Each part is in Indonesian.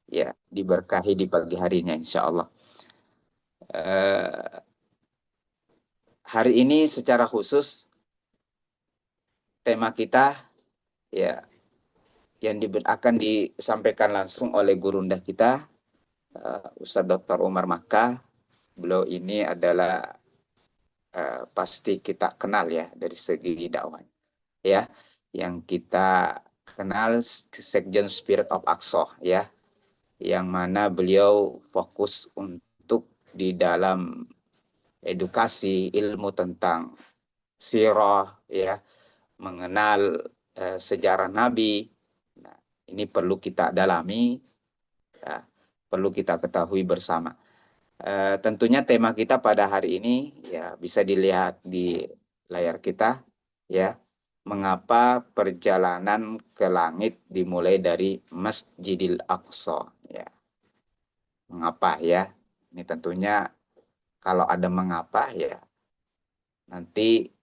ya diberkahi di pagi harinya insya Allah. Hari ini secara khusus tema kita ya yang akan disampaikan langsung oleh gurunda kita, Ustadz Dr. Umar Makkah. Beliau ini adalah pasti kita kenal ya dari segi dakwah ya, yang kita kenal Sekjen Spirit of Aqsa ya, yang mana beliau fokus untuk di dalam edukasi ilmu tentang sirah ya, mengenal sejarah Nabi. Nah, ini perlu kita dalami, ya, perlu kita ketahui bersama. Tentunya tema kita pada hari ini ya bisa dilihat di layar kita ya. Mengapa perjalanan ke langit dimulai dari Masjidil Aqsa ya. Mengapa ya? Ini tentunya kalau ada mengapa ya nanti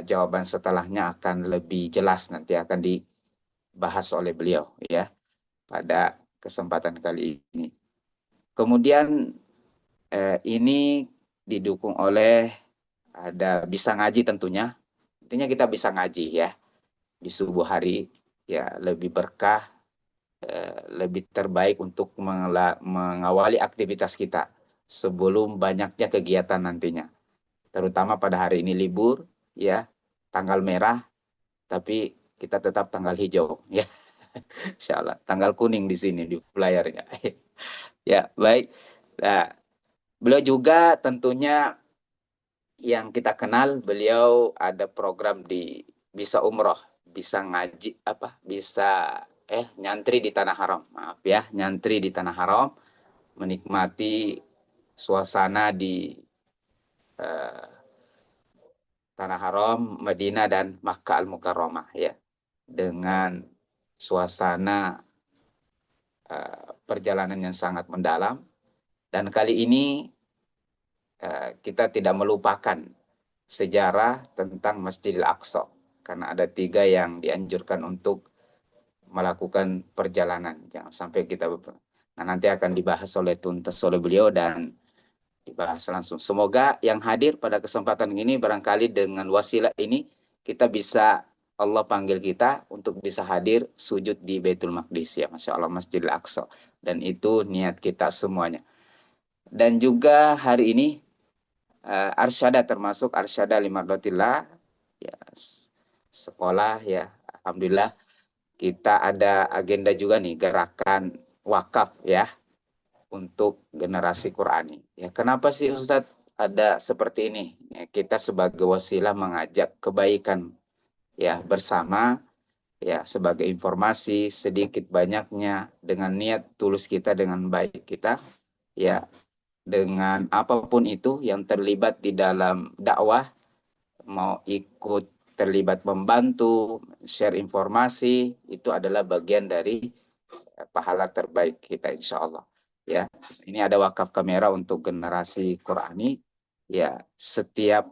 jawaban setelahnya akan lebih jelas, nanti akan dibahas oleh beliau ya pada kesempatan kali ini. Kemudian ini didukung oleh ada bisa ngaji tentunya. Intinya kita bisa ngaji ya di subuh hari ya, lebih berkah, lebih terbaik untuk mengawali aktivitas kita sebelum banyaknya kegiatan nantinya. Terutama pada hari ini libur ya, tanggal merah tapi kita tetap tanggal hijau ya. Insya Allah tanggal kuning di sini di layarnya. Ya, baik. Nah, beliau juga tentunya yang kita kenal, beliau ada program di bisa umroh, bisa ngaji apa, bisa nyantri di tanah haram. Maaf ya, nyantri di tanah haram, menikmati suasana di eh, tanah haram, Madinah dan Makkah Al-Mukarramah ya. Dengan suasana perjalanan yang sangat mendalam, dan kali ini kita tidak melupakan sejarah tentang Masjidil Aqsa, karena ada 3 yang dianjurkan untuk melakukan perjalanan. Jangan sampai kita, nah nanti akan dibahas tuntas oleh beliau dan dibahas langsung. Semoga yang hadir pada kesempatan ini barangkali dengan wasilah ini kita bisa, Allah panggil kita untuk bisa hadir sujud di Baitul Maqdis ya, Masya Allah, Masjidil Aqsa. Dan itu niat kita semuanya. Dan juga hari ini Arsyada, termasuk Arsyada Limardotillah ya, sekolah ya, alhamdulillah kita ada agenda juga nih, gerakan wakaf ya untuk generasi Qurani ya. Kenapa sih Ustadz ada seperti ini ya, kita sebagai wasilah mengajak kebaikan ya bersama ya, sebagai informasi sedikit banyaknya dengan niat tulus kita, dengan baik kita ya, dengan apapun itu yang terlibat di dalam dakwah, mau ikut terlibat membantu, share informasi, itu adalah bagian dari pahala terbaik kita insya Allah. Ya, ini ada wakaf kamera untuk generasi Qurani. Ya, setiap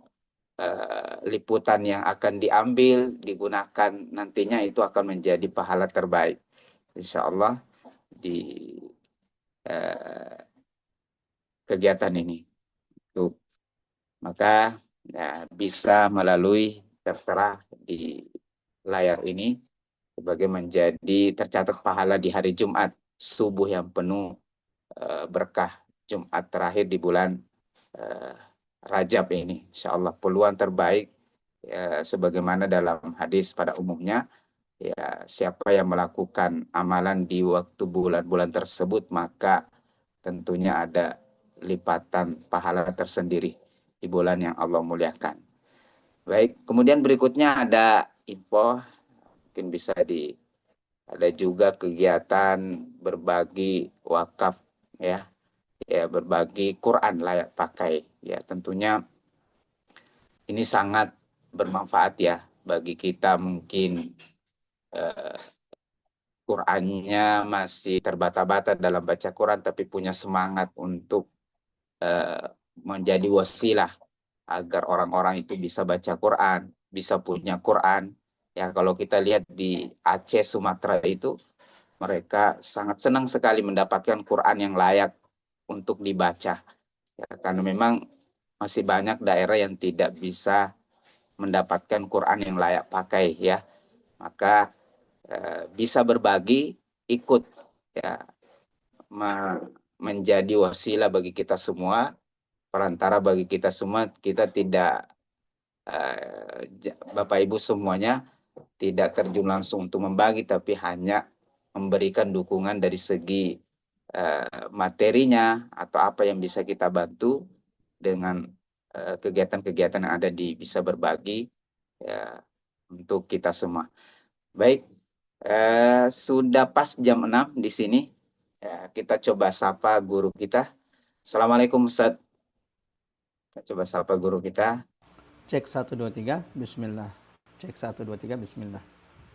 liputan yang akan diambil, digunakan nantinya itu akan menjadi pahala terbaik. Insya Allah di uh, kegiatan ini. Tuh. Maka ya, bisa melalui tertera di layar ini sebagai menjadi tercatat pahala di hari Jumat subuh yang penuh berkah, Jumat terakhir di bulan uh, Rajab ini. Insya Allah peluang terbaik ya, sebagaimana dalam hadis pada umumnya ya, siapa yang melakukan amalan di waktu bulan-bulan tersebut maka tentunya ada lipatan pahala tersendiri di bulan yang Allah muliakan. Baik, kemudian berikutnya ada info, mungkin bisa ada juga kegiatan berbagi wakaf ya, ya berbagi Quran layak pakai ya, tentunya ini sangat bermanfaat ya bagi kita mungkin eh, Qurannya masih terbata-bata dalam baca Quran tapi punya semangat untuk eh, menjadi wasilah agar orang-orang itu bisa baca Quran, bisa punya Quran. Ya, kalau kita lihat di Aceh, Sumatera itu mereka sangat senang sekali mendapatkan Quran yang layak untuk dibaca. Ya, karena memang masih banyak daerah yang tidak bisa mendapatkan Quran yang layak pakai ya. Maka bisa berbagi, ikut ya, menjadi wasilah bagi kita semua, perantara bagi kita semua. Kita tidak, Bapak Ibu semuanya tidak terjun langsung untuk membagi, tapi hanya memberikan dukungan dari segi materinya atau apa yang bisa kita bantu dengan kegiatan-kegiatan yang ada di Bisa Berbagi ya, untuk kita semua. Baik, sudah pas jam 6 di sini. Ya, kita coba sapa guru kita. Assalamualaikum Ustaz. Kita coba sapa guru kita. Cek 1 2 3, bismillah. Cek 1 2 3, bismillah.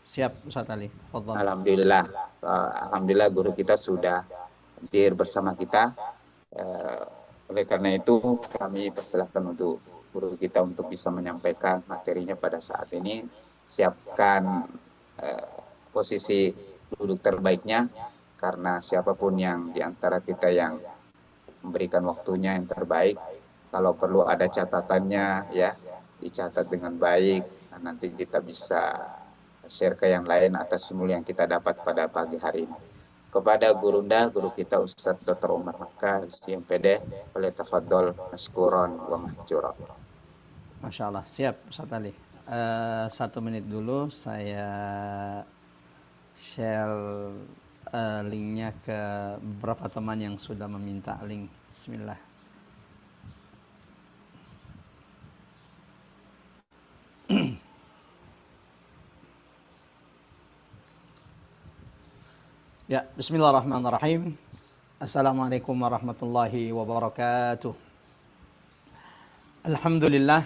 Siap Ustaz Ali. Tafadhal. Alhamdulillah. Alhamdulillah guru kita sudah hadir bersama kita. Oleh karena itu kami persilahkan untuk guru kita untuk bisa menyampaikan materinya pada saat ini. Siapkan posisi duduk terbaiknya, karena siapapun yang diantara kita yang memberikan waktunya yang terbaik, kalau perlu ada catatannya ya, dicatat dengan baik, dan nanti kita bisa share ke yang lain atas semua yang kita dapat pada pagi hari ini. Kepada gurunda, guru kita Ustadz Dr. Umar Maka, STMPD, oleh tafadhol maskuron wa mahjura. Masya Allah, siap Ustaz Ali. 1 menit dulu saya share linknya ke beberapa teman yang sudah meminta link. Bismillah. Ya, bismillahirrahmanirrahim. Assalamualaikum warahmatullahi wabarakatuh. Alhamdulillah.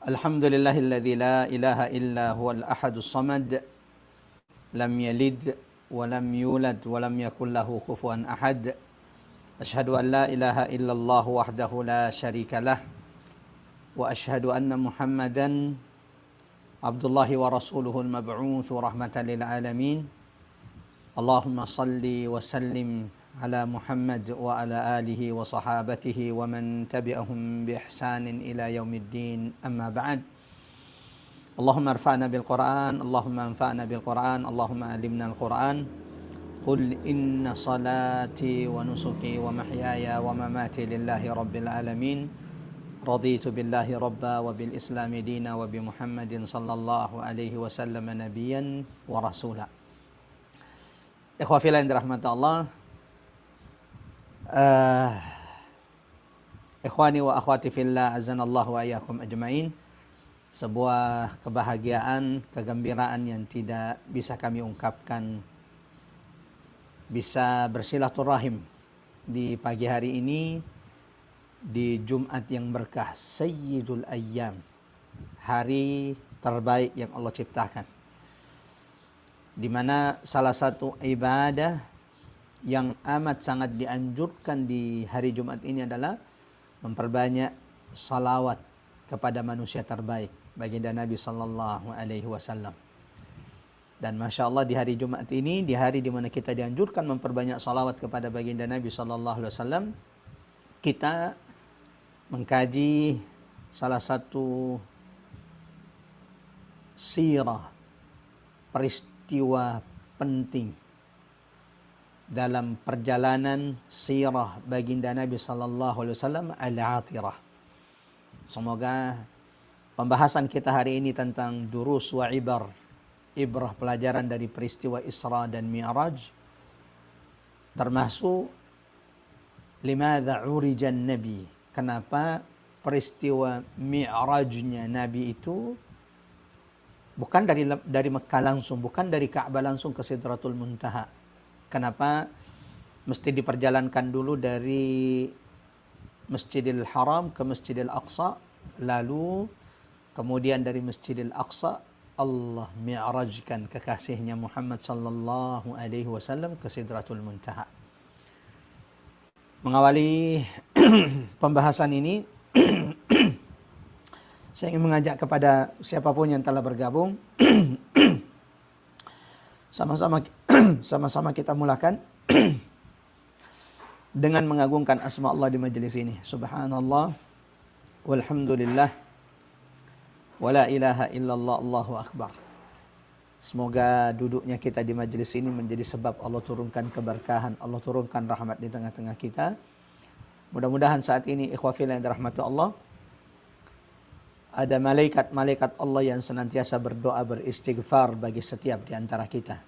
Alhamdulillahilladzi la ilaha illa huwal ahadus samad. Lam yalid wa lam yulad wa lam yakul lahu kufuwan ahad. Asyhadu an la ilaha illallah wahdahu la syarika lah. Wa asyhadu anna Muhammadan abdullahi wa rasuluhul mab'uutsu rahmatan lil alamin. Allahumma salli wa sallim ala Muhammad wa ala alihi wa sahabatihi wa man tabi'ahum bi ihsanin ila yaumiddin, amma ba'd. Allahumma arfa'na bil Qur'an, Allahumma anfa'na bil Qur'an, Allahumma alimna al Qur'an. Qul inna salati wa nusuki wa mahyaya wa mamati lillahi rabbil alamin. Raditu billahi rabba wa bil islami dina wa bi Muhammadin sallallahu alaihi wasallam nabiyyan wa rasula. Ikhwah fillah yang dirahmati Allah, ikhwani wa akhwati fillah azanallahu wa iyyakum ajmain. Sebuah kebahagiaan, kegembiraan yang tidak bisa kami ungkapkan, bisa bersilaturahim di pagi hari ini, di Jumat yang berkah, Sayyidul Ayyam, hari terbaik yang Allah ciptakan, di mana salah satu ibadah yang amat sangat dianjurkan di hari Jumat ini adalah memperbanyak salawat kepada manusia terbaik, baginda Nabi sallallahu alaihi wasallam. Dan Masya Allah, di hari Jumat ini, di hari di mana kita dianjurkan memperbanyak salawat kepada baginda Nabi sallallahu alaihi wasallam, kita mengkaji salah satu sirah, peristiwa penting dalam perjalanan sirah baginda Nabi sallallahu alaihi wasallam, al-atirah. Semoga pembahasan kita hari ini tentang durus wa ibar, ibrah, pelajaran dari peristiwa Isra dan Mi'raj, termasuk limadza urijan nabi, kenapa peristiwa Mi'rajnya Nabi itu bukan dari Mekah langsung, bukan dari Ka'bah langsung ke Sidratul Muntaha. Kenapa mesti diperjalankan dulu dari Masjidil Haram ke Masjidil Aqsa, lalu kemudian dari Masjidil Aqsa Allah mi'rajkan kekasihnya Muhammad sallallahu alaihi wasallam ke Sidratul Muntaha. Mengawali pembahasan ini, saya ingin mengajak kepada siapapun yang telah bergabung, Sama-sama sama-sama kita mulakan dengan mengagungkan asma Allah di majelis ini. Subhanallah, walhamdulillah, wala ilaha illallah, Allahu akbar. Semoga duduknya kita di majelis ini menjadi sebab Allah turunkan keberkahan, Allah turunkan rahmat di tengah-tengah kita. Mudah-mudahan saat ini ikhwah fillah yang dirahmati Allah, ada malaikat-malaikat Allah yang senantiasa berdoa beristighfar bagi setiap di antara kita.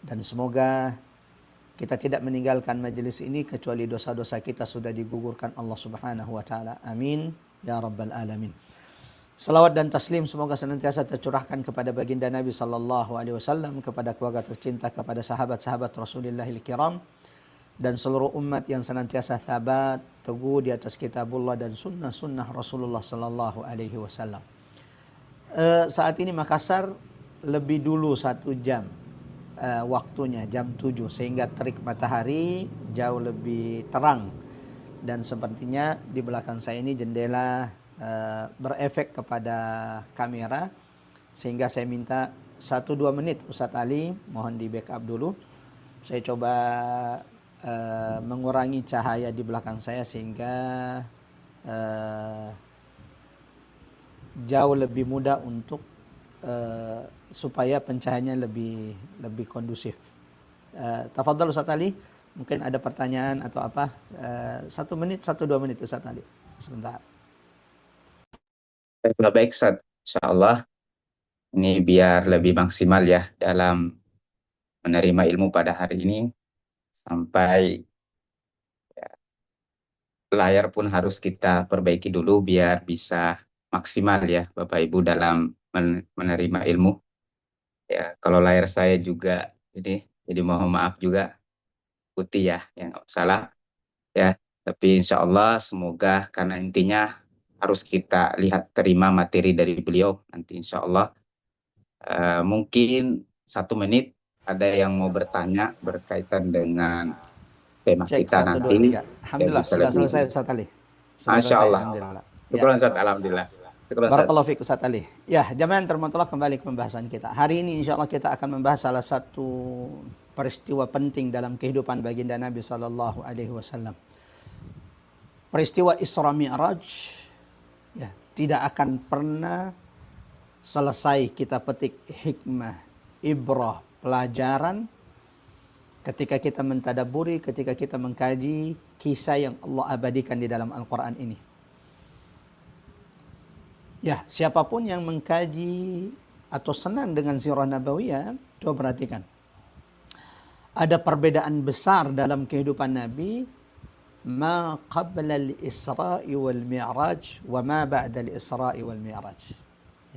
Dan semoga kita tidak meninggalkan majelis ini kecuali dosa-dosa kita sudah digugurkan Allah Subhanahu wa taala. Amin ya rabbal alamin. Salawat dan taslim semoga senantiasa tercurahkan kepada baginda Nabi sallallahu alaihi wasallam, kepada keluarga tercinta, kepada sahabat-sahabat Rasulillahil kiram, dan seluruh umat yang senantiasa sabat teguh di atas kitabullah dan sunnah-sunnah Rasulullah sallallahu alaihi wasallam. Saat ini Makassar lebih dulu 1 jam waktunya, jam 7, sehingga terik matahari jauh lebih terang. Dan sepertinya di belakang saya ini jendela berefek kepada kamera, sehingga saya minta 1-2 menit Ustadz Ali, mohon di backup dulu. Saya coba mengurangi cahaya di belakang saya sehingga jauh lebih mudah untuk supaya pencahayaannya lebih kondusif. Tafadhal Ustadz Ali, mungkin ada pertanyaan atau apa? 1 menit, 1-2 menit Ustadz Ali, sebentar. Baik, Ustaz. Insyaallah ini biar lebih maksimal ya dalam menerima ilmu pada hari ini, sampai ya, layar pun harus kita perbaiki dulu biar bisa maksimal ya Bapak Ibu dalam menerima ilmu. Ya, kalau layar saya juga ini, jadi mohon maaf juga putih ya, yang nggak salah ya. Tapi insya Allah semoga, karena intinya harus kita lihat terima materi dari beliau nanti insya Allah. Mungkin 1 menit ada yang mau bertanya berkaitan dengan tema Cek kita 1, 2, nanti, 3. ya Alhamdulillah bisa sudah lebih. selesai Ustadz Ali. Sudah Masya selesai, Allah. alhamdulillah. Ya. Syukur Ustaz, alhamdulillah. Syukur Ustaz. Barakallahu fiik Ustadz Ali. Ya, jamaah termotolah, kembali ke pembahasan kita. Hari ini insya Allah kita akan membahas salah satu peristiwa penting dalam kehidupan baginda Nabi sallallahu alaihi wasallam. Peristiwa Isra Mi'raj ya, tidak akan pernah selesai kita petik hikmah, ibrah, pelajaran ketika kita mentadaburi, ketika kita mengkaji kisah yang Allah abadikan di dalam Al-Quran ini. Ya, siapapun yang mengkaji atau senang dengan sirah nabawiyah, coba perhatikan. Ada perbedaan besar dalam kehidupan Nabi, ma qabla al-Isra'i wal Mi'raj wa ma ba'da al-Isra'i wal Mi'raj.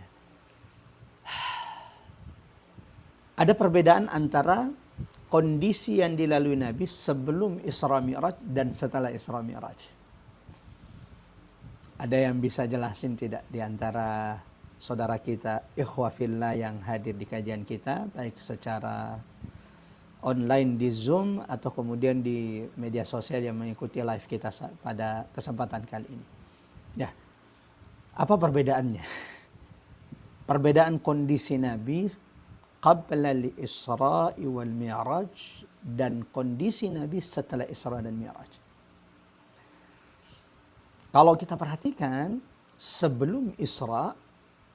Ya. Ada perbedaan antara kondisi yang dilalui Nabi sebelum Isra Mi'raj dan setelah Isra Mi'raj. Ada yang bisa jelasin tidak di antara saudara kita ikhwah fillah yang hadir di kajian kita, baik secara online di Zoom atau kemudian di media sosial yang mengikuti live kita pada kesempatan kali ini. Ya. Apa perbedaannya? Perbedaan kondisi Nabi qabla al-Isra'i wal Mi'raj dan kondisi Nabi setelah Isra dan Mi'raj. Kalau kita perhatikan, sebelum Isra,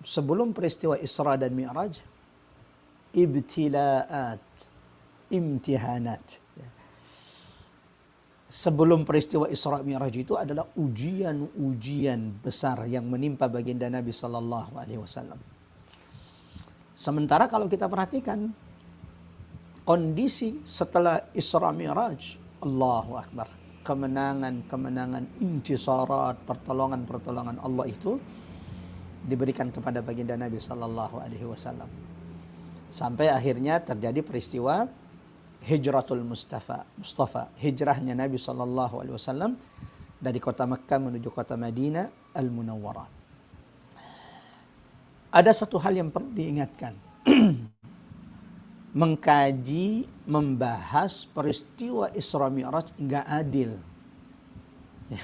sebelum peristiwa Isra dan Mi'raj, ibtila'at, imtihanat. Sebelum peristiwa Isra Mi'raj itu adalah ujian-ujian besar yang menimpa baginda Nabi sallallahu alaihi wasallam. Sementara kalau kita perhatikan kondisi setelah Isra Mi'raj, Allahu Akbar, kemenangan-kemenangan, intisarat, pertolongan-pertolongan Allah itu diberikan kepada baginda Nabi sallallahu alaihi wasallam. Sampai akhirnya terjadi peristiwa Hijratul Mustafa, hijrahnya Nabi sallallahu alaihi wasallam dari kota Makkah menuju kota Madinah Al-Munawwarah. Ada satu hal yang perlu diingatkan. Mengkaji, membahas peristiwa Isra Mi'raj enggak adil. Ya.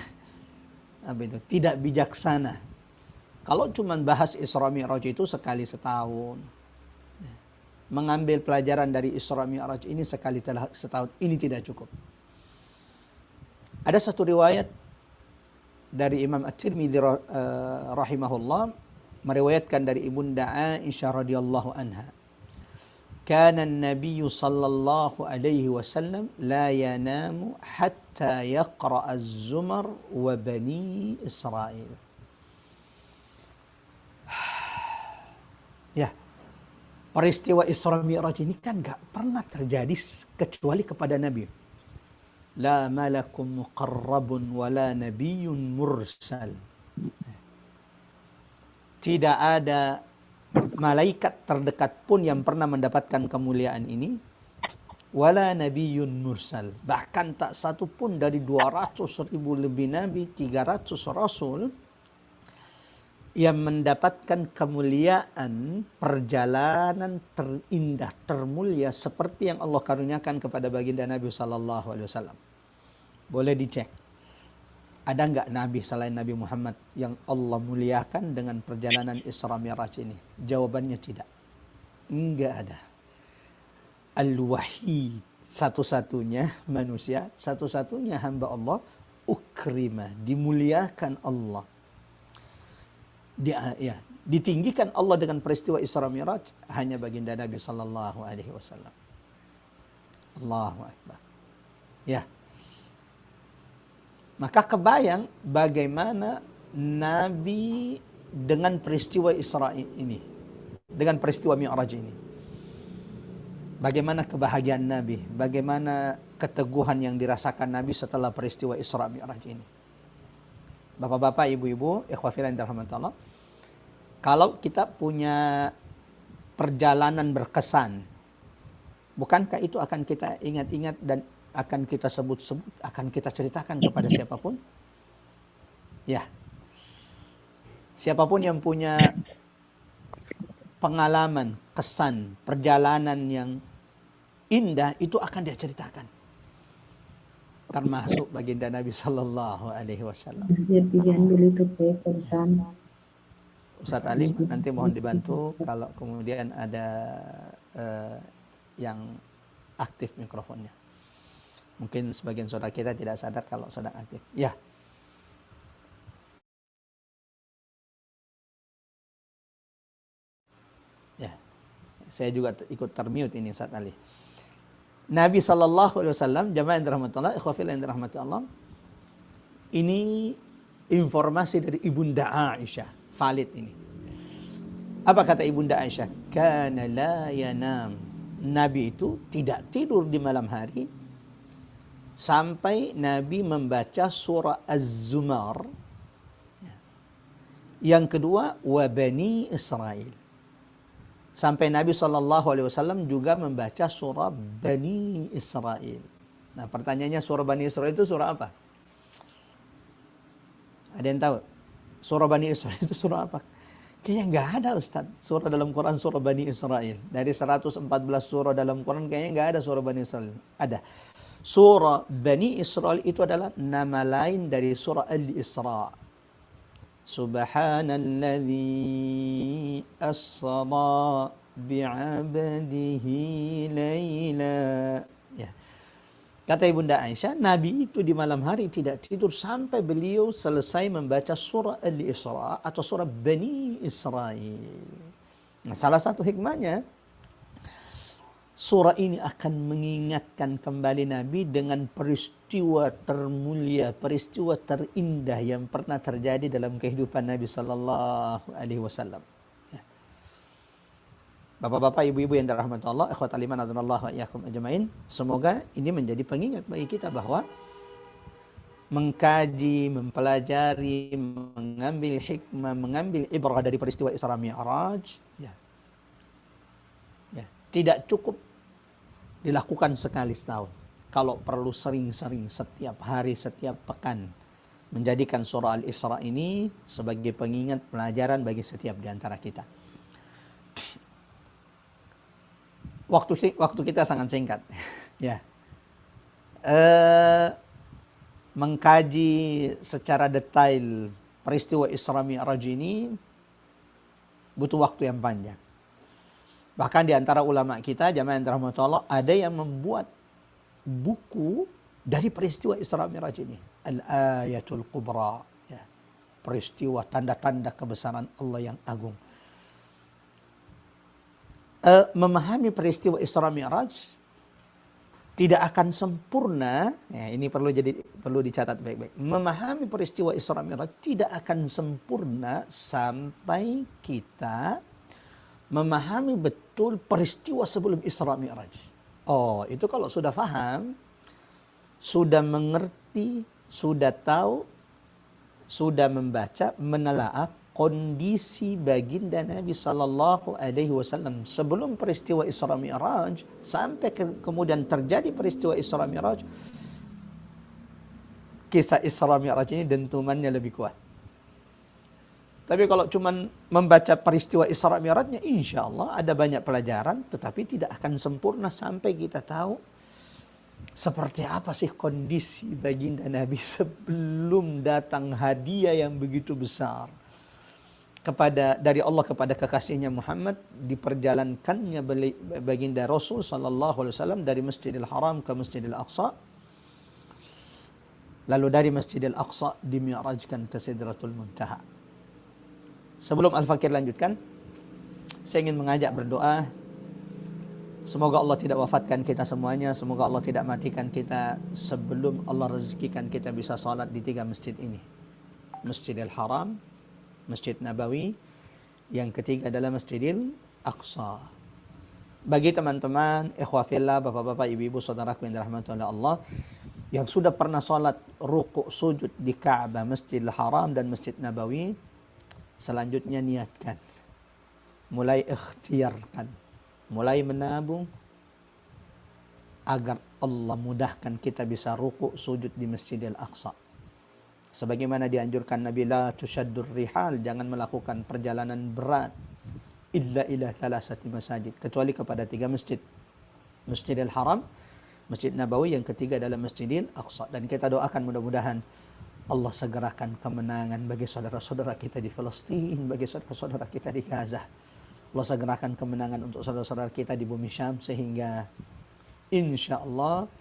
Apa itu? Tidak bijaksana. Kalau cuma bahas Isra Mi'raj itu sekali setahun. Ya. mengambil pelajaran dari Isra Mi'raj ini sekali setahun ini tidak cukup. Ada satu riwayat dari Imam At-Tirmidzi rahimahullah meriwayatkan dari Ibunda Aisyah radhiyallahu anha. Kana an-nabiy sallallahu alaihi wasallam la yanamu hatta yaqra az-zumar wa bani Israil. Ya, peristiwa Isra Mi'raj ini kan gak pernah terjadi kecuali kepada Nabi. La malakum muqarrabun wa la nabiyyun mursal. Tidak ada malaikat terdekat pun yang pernah mendapatkan kemuliaan ini. Wala nabiyyun mursal. Bahkan tak satu pun dari 200.000 lebih nabi, 300 rasul yang mendapatkan kemuliaan perjalanan terindah, termulia seperti yang Allah karuniakan kepada baginda Nabi sallallahu alaihi wasallam. Boleh dicek. Ada enggak nabi selain Nabi Muhammad yang Allah muliakan dengan perjalanan Isra Mi'raj ini? Jawabannya tidak. Enggak ada. Al-Wahid, satu-satunya manusia, satu-satunya hamba Allah, ukrima, dimuliakan Allah. Ditinggikan Allah dengan peristiwa Isra Mi'raj hanya baginda Nabi sallallahu alaihi wasallam. Allahu akbar. Ya. Maka kebayang bagaimana Nabi dengan peristiwa Isra ini, dengan peristiwa Mi'raj ini. Bagaimana kebahagiaan Nabi, bagaimana keteguhan yang dirasakan Nabi setelah peristiwa Isra Mi'raj ini. Bapak-bapak, ibu-ibu, ikhwah fillah yang dirahmati Allah, kalau kita punya perjalanan berkesan, bukankah itu akan kita ingat-ingat dan akan kita sebut-sebut, akan kita ceritakan kepada siapapun? Ya. Siapapun yang punya pengalaman, kesan, perjalanan yang indah, itu akan dia ceritakan. Termasuk baginda Nabi sallallahu alaihi wasallam. Ustadz Ali, nanti mohon dibantu kalau kemudian ada yang aktif mikrofonnya. Mungkin sebagian saudara kita tidak sadar kalau sedang aktif. Ya. Ya. Saya juga ikut termute ini Ustadz Ali. Nabi sallallahu alaihi wasallam, jamaah yang dirahmati Allah, ikhwah fillah yang dirahmati Allah. Ini informasi dari Ibunda Aisyah, valid ini. Apa kata Ibunda Aisyah? Kana la yanam. Nabi itu tidak tidur di malam hari sampai Nabi membaca surah Az-Zumar. Yang kedua, wa bani Israil. Sampai Nabi SAW juga membaca surah Bani Israel. Nah, pertanyaannya surah Bani Israel itu surah apa? Ada yang tahu? Surah Bani Israel itu surah apa? Kayaknya nggak ada Ustaz. Surah dalam Quran surah Bani Israel. Dari 114 surah dalam Quran kayaknya nggak ada surah Bani Israel. Ada. Surah Bani Israel itu adalah nama lain dari surah Al-Isra. Subhanalladzi asra bi'abdihi layla. Ya. Kata Ibunda Aisyah, Nabi itu di malam hari tidak tidur sampai beliau selesai membaca surah Al-Isra atau surah Bani Israel. Nah, salah satu hikmahnya, surah ini akan mengingatkan kembali Nabi dengan peristiwa termulia, peristiwa terindah yang pernah terjadi dalam kehidupan Nabi sallallahu alaihi wasallam. Ya. Bapak-bapak, ibu-ibu yang dirahmati Allah, ikhwatal iman azanallahu wa iyyakum ajmain, semoga ini menjadi pengingat bagi kita bahwa mengkaji, mempelajari, mengambil hikmah, mengambil ibrah dari peristiwa Isra Mi'raj, ya. Tidak cukup dilakukan sekali setahun. Kalau perlu sering-sering, setiap hari, setiap pekan. Menjadikan surah Al-Isra ini sebagai pengingat pelajaran bagi setiap di antara kita. Waktu kita sangat singkat. Ya. Mengkaji secara detail peristiwa Isra Mi'raj ini butuh waktu yang panjang. Bahkan di antara ulama kita, jamaah yang dirahmati Allah, ada yang membuat buku dari peristiwa Isra Mi'raj ini. Al-Ayatul Kubra. Ya. Peristiwa tanda-tanda kebesaran Allah yang agung. Memahami peristiwa Isra Mi'raj tidak akan sempurna, ya, ini perlu dicatat baik-baik. Memahami peristiwa Isra Mi'raj tidak akan sempurna sampai kita memahami betul peristiwa sebelum Isra Mi'raj. Oh, itu kalau sudah paham, sudah mengerti, sudah tahu, sudah membaca, menelaah kondisi baginda Nabi Sallallahu Alaihi Wasallam sebelum peristiwa Isra Mi'raj sampai kemudian terjadi peristiwa Isra Mi'raj. Kisah Isra Mi'raj ini dentumannya lebih kuat. Tapi kalau cuma membaca peristiwa Isra Mi'rajnya, insya Allah ada banyak pelajaran, tetapi tidak akan sempurna sampai kita tahu seperti apa sih kondisi baginda Nabi sebelum datang hadiah yang begitu besar dari Allah kepada kekasihnya Muhammad, diperjalankannya baginda Rasul sallallahu alaihi wasallam dari Masjidil Haram ke Masjidil Aqsa, lalu dari Masjidil Aqsa dimi'rajkan ke Sidratul Muntaha. Sebelum Al-Fakir lanjutkan, saya ingin mengajak berdoa, semoga Allah tidak wafatkan kita semuanya, semoga Allah tidak matikan kita sebelum Allah rezekikan kita bisa salat di 3 masjid ini. Masjidil Haram, Masjid Nabawi, yang ketiga adalah Masjidil Aqsa. Bagi teman-teman, ikhwah fillah, bapak-bapak, ibu-ibu, saudaraku yang dirahmati oleh Allah, yang sudah pernah sholat ruku' sujud di Ka'bah, Masjidil Haram dan Masjid Nabawi, selanjutnya niatkan, mulai ikhtiarkan, mulai menabung agar Allah mudahkan kita bisa ruku' sujud di Masjidil Aqsa. Sebagaimana dianjurkan Nabi, la tushaddur rihal, jangan melakukan perjalanan berat illa ila thalathati masajid, kecuali kepada 3 masjid. Masjidil Haram, Masjid Nabawi, yang ketiga adalah Masjidil Aqsa. Dan kita doakan mudah-mudahan Allah segerakan kemenangan bagi saudara-saudara kita di Palestina, bagi saudara-saudara kita di Gaza. Allah segerakan kemenangan untuk saudara-saudara kita di bumi Syam, sehingga insya Allah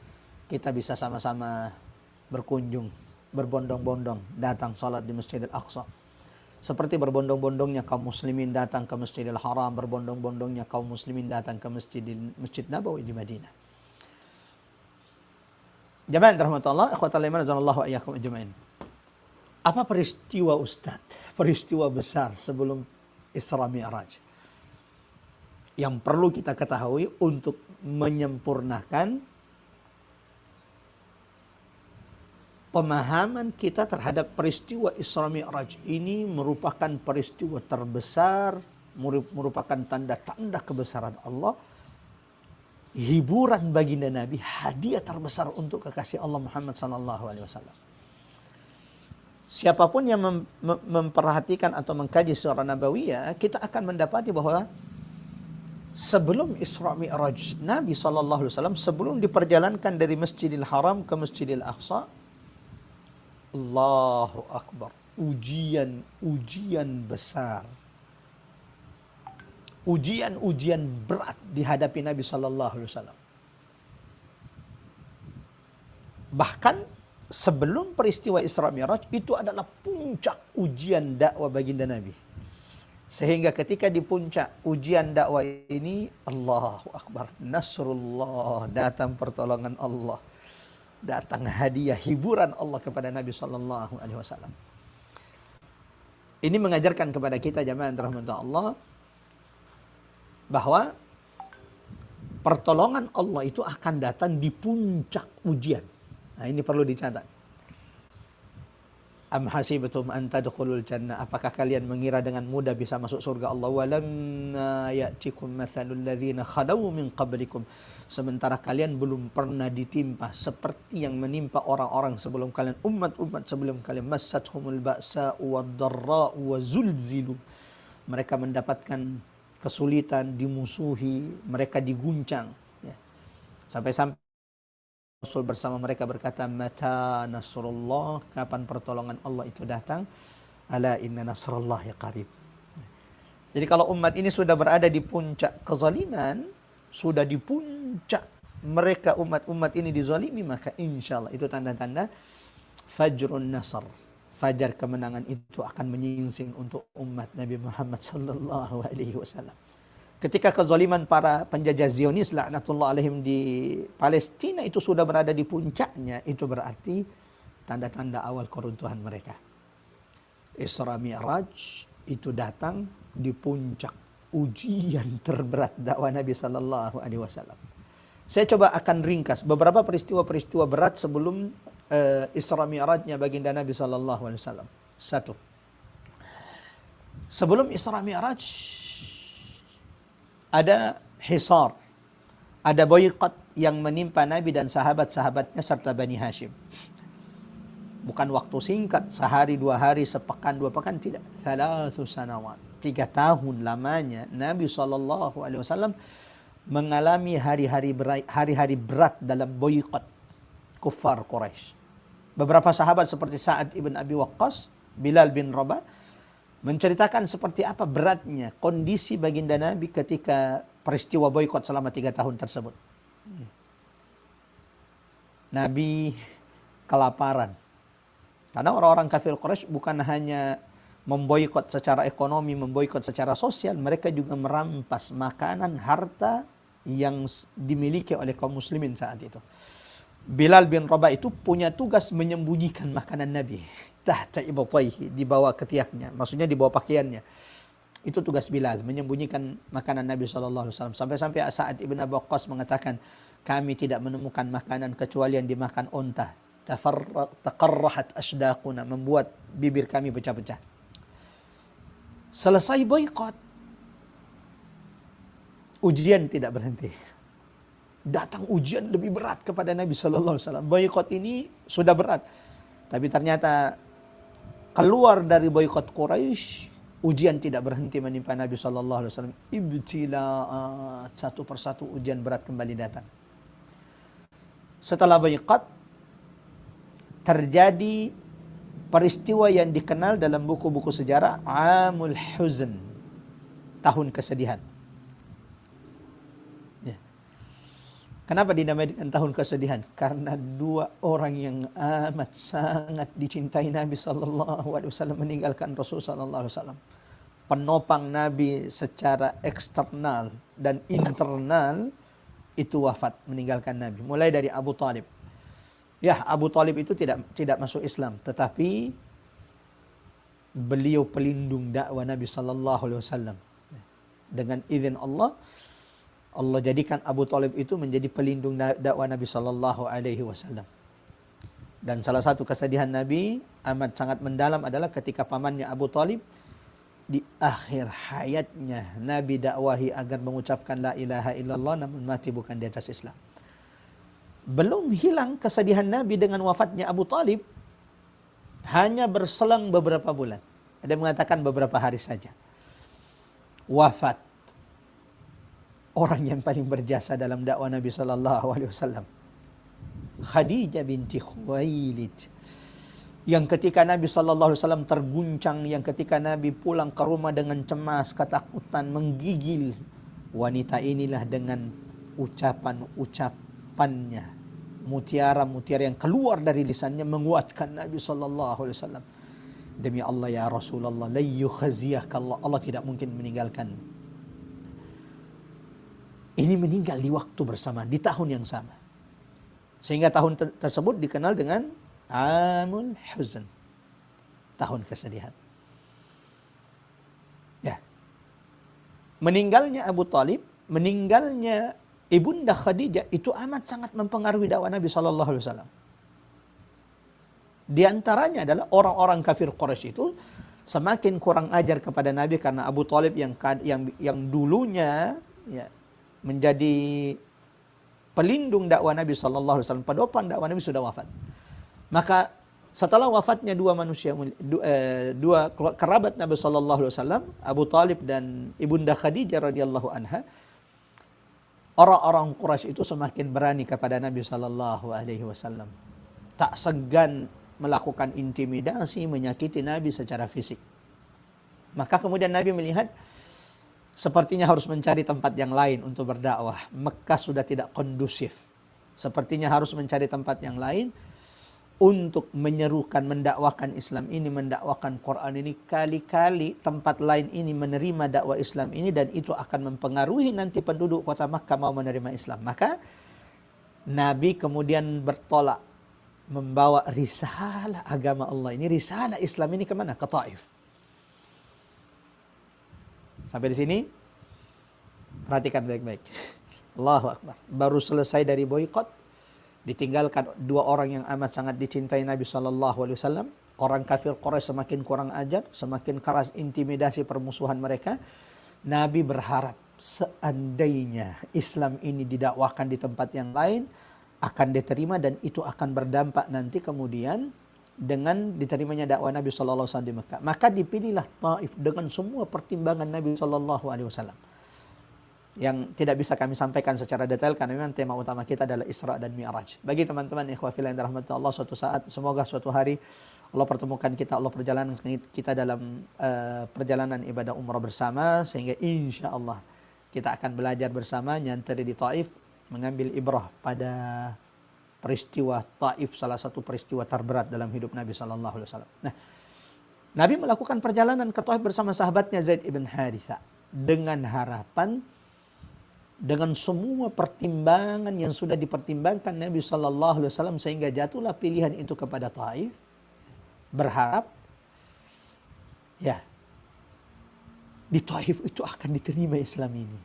kita bisa sama-sama berkunjung, berbondong-bondong datang salat di Masjidil Aqsa. Seperti berbondong-bondongnya kaum muslimin datang ke Masjidil Haram, berbondong-bondongnya kaum muslimin datang ke Masjid Nabawi di Madinah. Jamaah yang dirahmati Allah, ikhwatal iman, azanallahu wa iyyakum ajmain. Apa peristiwa Ustaz? Peristiwa besar sebelum Isra Mi'raj yang perlu kita ketahui untuk menyempurnakan pemahaman kita terhadap peristiwa Isra Mi'raj ini. Merupakan peristiwa terbesar, merupakan tanda-tanda kebesaran Allah, hiburan baginda Nabi, hadiah terbesar untuk kekasih Allah Muhammad sallallahu alaihi wasallam. Siapapun yang memperhatikan atau mengkaji surah Nabawiyah, kita akan mendapati bahwa sebelum Isra Mi'raj, Nabi sallallahu alaihi wasallam sebelum diperjalankan dari Masjidil Haram ke Masjidil Aqsa, Allahu Akbar, ujian besar, ujian berat dihadapi Nabi Sallallahu Alaihi Wasallam. Bahkan sebelum peristiwa Isra Mi'raj itu adalah puncak ujian dakwah baginda Nabi. Sehingga ketika di puncak ujian dakwah ini, Allahu Akbar, Nasrullah, datang pertolongan Allah, datang hadiah hiburan Allah kepada Nabi Sallallahu Alaihi Wasallam. Ini mengajarkan kepada kita jamaah yang dirahmati Allah bahwa pertolongan Allah itu akan datang di puncak ujian. Nah, ini perlu dicatat. Am hasibatum an tadkhulul jannah, apakah kalian mengira dengan mudah bisa masuk surga Allah? Walamma ya'tikum mathalul ladzina khalaw min qablikum, sementara kalian belum pernah ditimpa seperti yang menimpa orang-orang sebelum kalian, umat-umat sebelum kalian. Massathumul ba'sa'u wad-dharra'u wa zulzilu, mereka mendapatkan kesulitan, dimusuhi, mereka diguncang, ya. Sampai-sampai Rasul bersama mereka berkata, mata nasrullah, kapan pertolongan Allah itu datang? Ala inna nasrullahi qarib. Jadi kalau umat ini sudah berada di puncak kezaliman, sudah di puncak mereka umat-umat ini dizalimi, maka insya Allah itu tanda-tanda fajrun nasr. Fajar kemenangan itu akan menyingsing untuk umat Nabi Muhammad sallallahu alaihi wasallam. Ketika kezaliman para penjajah Zionis laknatullah alaihim di Palestina itu sudah berada di puncaknya, itu berarti tanda-tanda awal keruntuhan mereka. Isra Mi'raj itu datang di puncak ujian terberat dakwah Nabi sallallahu alaihi wasallam. Saya coba akan ringkas beberapa peristiwa-peristiwa berat sebelum Isra Mi'rajnya baginda Nabi sallallahu alaihi wasallam. Satu. Sebelum Isra Mi'raj ada hisar, ada boykot yang menimpa Nabi dan sahabat-sahabatnya serta Bani Hashim. Bukan waktu singkat, sehari, 2 hari, sepekan, 2 pekan, tidak. 3 sanawat. 3 tahun lamanya Nabi SAW mengalami hari-hari berat dalam boykot kuffar Quraisy. Beberapa sahabat seperti Sa'ad ibn Abi Waqqas, Bilal bin Rabah, menceritakan seperti apa beratnya kondisi baginda Nabi ketika peristiwa boykot selama 3 tahun tersebut. Nabi kelaparan. Karena orang-orang kafir Quraisy bukan hanya memboikot secara ekonomi, memboikot secara sosial, mereka juga merampas makanan, harta yang dimiliki oleh kaum muslimin saat itu. Bilal bin Rabah itu punya tugas menyembunyikan makanan Nabi. Tahta ibtaihi, di bawah ketiaknya, maksudnya di bawah pakaiannya. Itu tugas Bilal, menyembunyikan makanan Nabi SAW. Sampai-sampai Sa'ad ibn Abi Waqqas mengatakan, kami tidak menemukan makanan kecuali yang dimakan unta. Taqarrahat ashdaquna, membuat bibir kami pecah-pecah. Selesai boykot, ujian tidak berhenti. Datang ujian lebih berat kepada Nabi sallallahu alaihi wasallam. Boykot ini sudah berat, tapi ternyata keluar dari boykot Quraisy, ujian tidak berhenti menimpa Nabi sallallahu alaihi wasallam. Ibtila'at, satu persatu ujian berat kembali datang. Setelah boykot, terjadi peristiwa yang dikenal dalam buku-buku sejarah Amul Huzn, tahun kesedihan. Ya. Kenapa dinamai dengan tahun kesedihan? Karena 2 orang yang amat sangat dicintai Nabi sallallahu alaihi wasallam meninggalkan Rasul sallallahu alaihi wasallam. Penopang Nabi secara eksternal dan internal itu wafat, meninggalkan Nabi. Mulai dari Abu Talib. Ya, Abu Talib itu tidak masuk Islam, tetapi beliau pelindung dakwah Nabi sallallahu alaihi wasallam. Dengan izin Allah, Allah jadikan Abu Talib itu menjadi pelindung dakwah Nabi sallallahu alaihi wasallam. Dan salah satu kesedihan Nabi amat sangat mendalam adalah ketika pamannya Abu Talib di akhir hayatnya Nabi dakwahi agar mengucapkan la ilaha illallah, namun mati bukan di atas Islam. Belum hilang kesedihan Nabi dengan wafatnya Abu Talib, hanya berselang beberapa bulan. Ada yang mengatakan beberapa hari saja. Wafat orang yang paling berjasa dalam dakwah Nabi sallallahu alaihi wasallam, Khadijah binti Khuwailid. Yang ketika Nabi sallallahu alaihi wasallam terguncang, yang ketika Nabi pulang ke rumah dengan cemas, ketakutan, menggigil, wanita inilah dengan ucapannya, mutiara-mutiara yang keluar dari lisannya menguatkan Nabi sallallahu alaihi wasallam. Demi Allah ya Rasulullah, la yukhziyaka Allah, Allah tidak mungkin meninggalkan. Ini meninggal di waktu bersama, di tahun yang sama. Sehingga tahun tersebut dikenal dengan Amul Huzn, tahun kesedihan. Ya. Meninggalnya Abu Talib, meninggalnya Ibunda Khadijah itu amat sangat mempengaruhi dakwah Nabi sallallahu alaihi wasallam. Di antaranya adalah orang-orang kafir Quraisy itu semakin kurang ajar kepada Nabi karena Abu Talib yang dulunya ya, menjadi pelindung dakwah Nabi sallallahu alaihi wasallam, penopang dakwah Nabi, sudah wafat. Maka setelah wafatnya dua kerabat Nabi sallallahu alaihi wasallam, Abu Talib dan Ibunda Khadijah radhiyallahu anha, orang-orang Quraisy itu semakin berani kepada Nabi sallallahu alaihi wasallam. Tak segan melakukan intimidasi, menyakiti Nabi secara fisik. Maka kemudian Nabi melihat sepertinya harus mencari tempat yang lain untuk berdakwah. Mekah sudah tidak kondusif. Sepertinya harus mencari tempat yang lain untuk menyerukan, mendakwakan Islam ini, mendakwakan Quran ini. Kali-kali tempat lain ini menerima dakwah Islam ini, dan itu akan mempengaruhi nanti penduduk kota Makkah mau menerima Islam. Maka Nabi kemudian bertolak membawa risalah agama Allah ini, risalah Islam ini kemana? Ke Taif. Sampai di sini perhatikan baik-baik. Allahu Akbar. Baru selesai dari boikot, ditinggalkan dua orang yang amat sangat dicintai Nabi SAW. Orang kafir Quraisy semakin kurang ajar, semakin keras intimidasi permusuhan mereka. Nabi berharap seandainya Islam ini didakwakan di tempat yang lain, akan diterima, dan itu akan berdampak nanti kemudian dengan diterimanya dakwah Nabi SAW di Mekah. Maka dipilihlah Taif dengan semua pertimbangan Nabi SAW. Yang tidak bisa kami sampaikan secara detail karena memang tema utama kita adalah Isra dan Mi'raj. Bagi teman-teman ikhwah fillah yang dirahmati Allah, suatu saat semoga suatu hari Allah pertemukan kita, Allah perjalanan kita dalam perjalanan ibadah umrah bersama, sehingga insya Allah kita akan belajar bersama, nyantri di Taif, mengambil ibrah pada peristiwa Taif, salah satu peristiwa terberat dalam hidup Nabi SAW. Nah, Nabi melakukan perjalanan ke Taif bersama sahabatnya Zaid ibn Haritha dengan harapan, dengan semua pertimbangan yang sudah dipertimbangkan Nabi SAW, sehingga jatuhlah pilihan itu kepada Taif, berharap ya di Taif itu akan diterima Islam ini.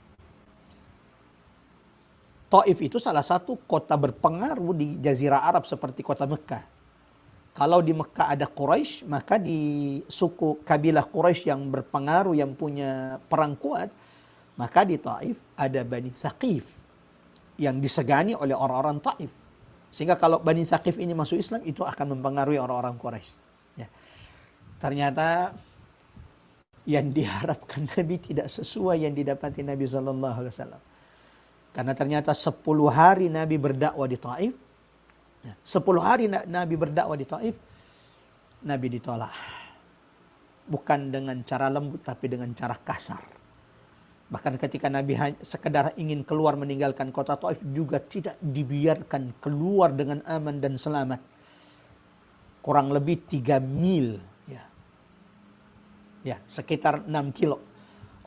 Taif itu salah satu kota berpengaruh di Jazirah Arab seperti kota Mekah. Kalau di Mekah ada Quraisy, maka di suku kabilah Quraisy yang berpengaruh, yang punya perang kuat, maka di Taif ada Bani Thaqif yang disegani oleh orang-orang Taif. Sehingga kalau Bani Thaqif ini masuk Islam, itu akan mempengaruhi orang-orang Quraisy. Ya. Ternyata yang diharapkan Nabi tidak sesuai yang didapati Nabi SAW. Karena ternyata 10 hari Nabi berdakwah di Taif. 10 hari Nabi berdakwah di Taif, Nabi ditolak. Bukan dengan cara lembut, tapi dengan cara kasar. Bahkan ketika Nabi sekedar ingin keluar meninggalkan kota Taif, juga tidak dibiarkan keluar dengan aman dan selamat. Kurang lebih 3 mil. Ya, sekitar 6 kilo.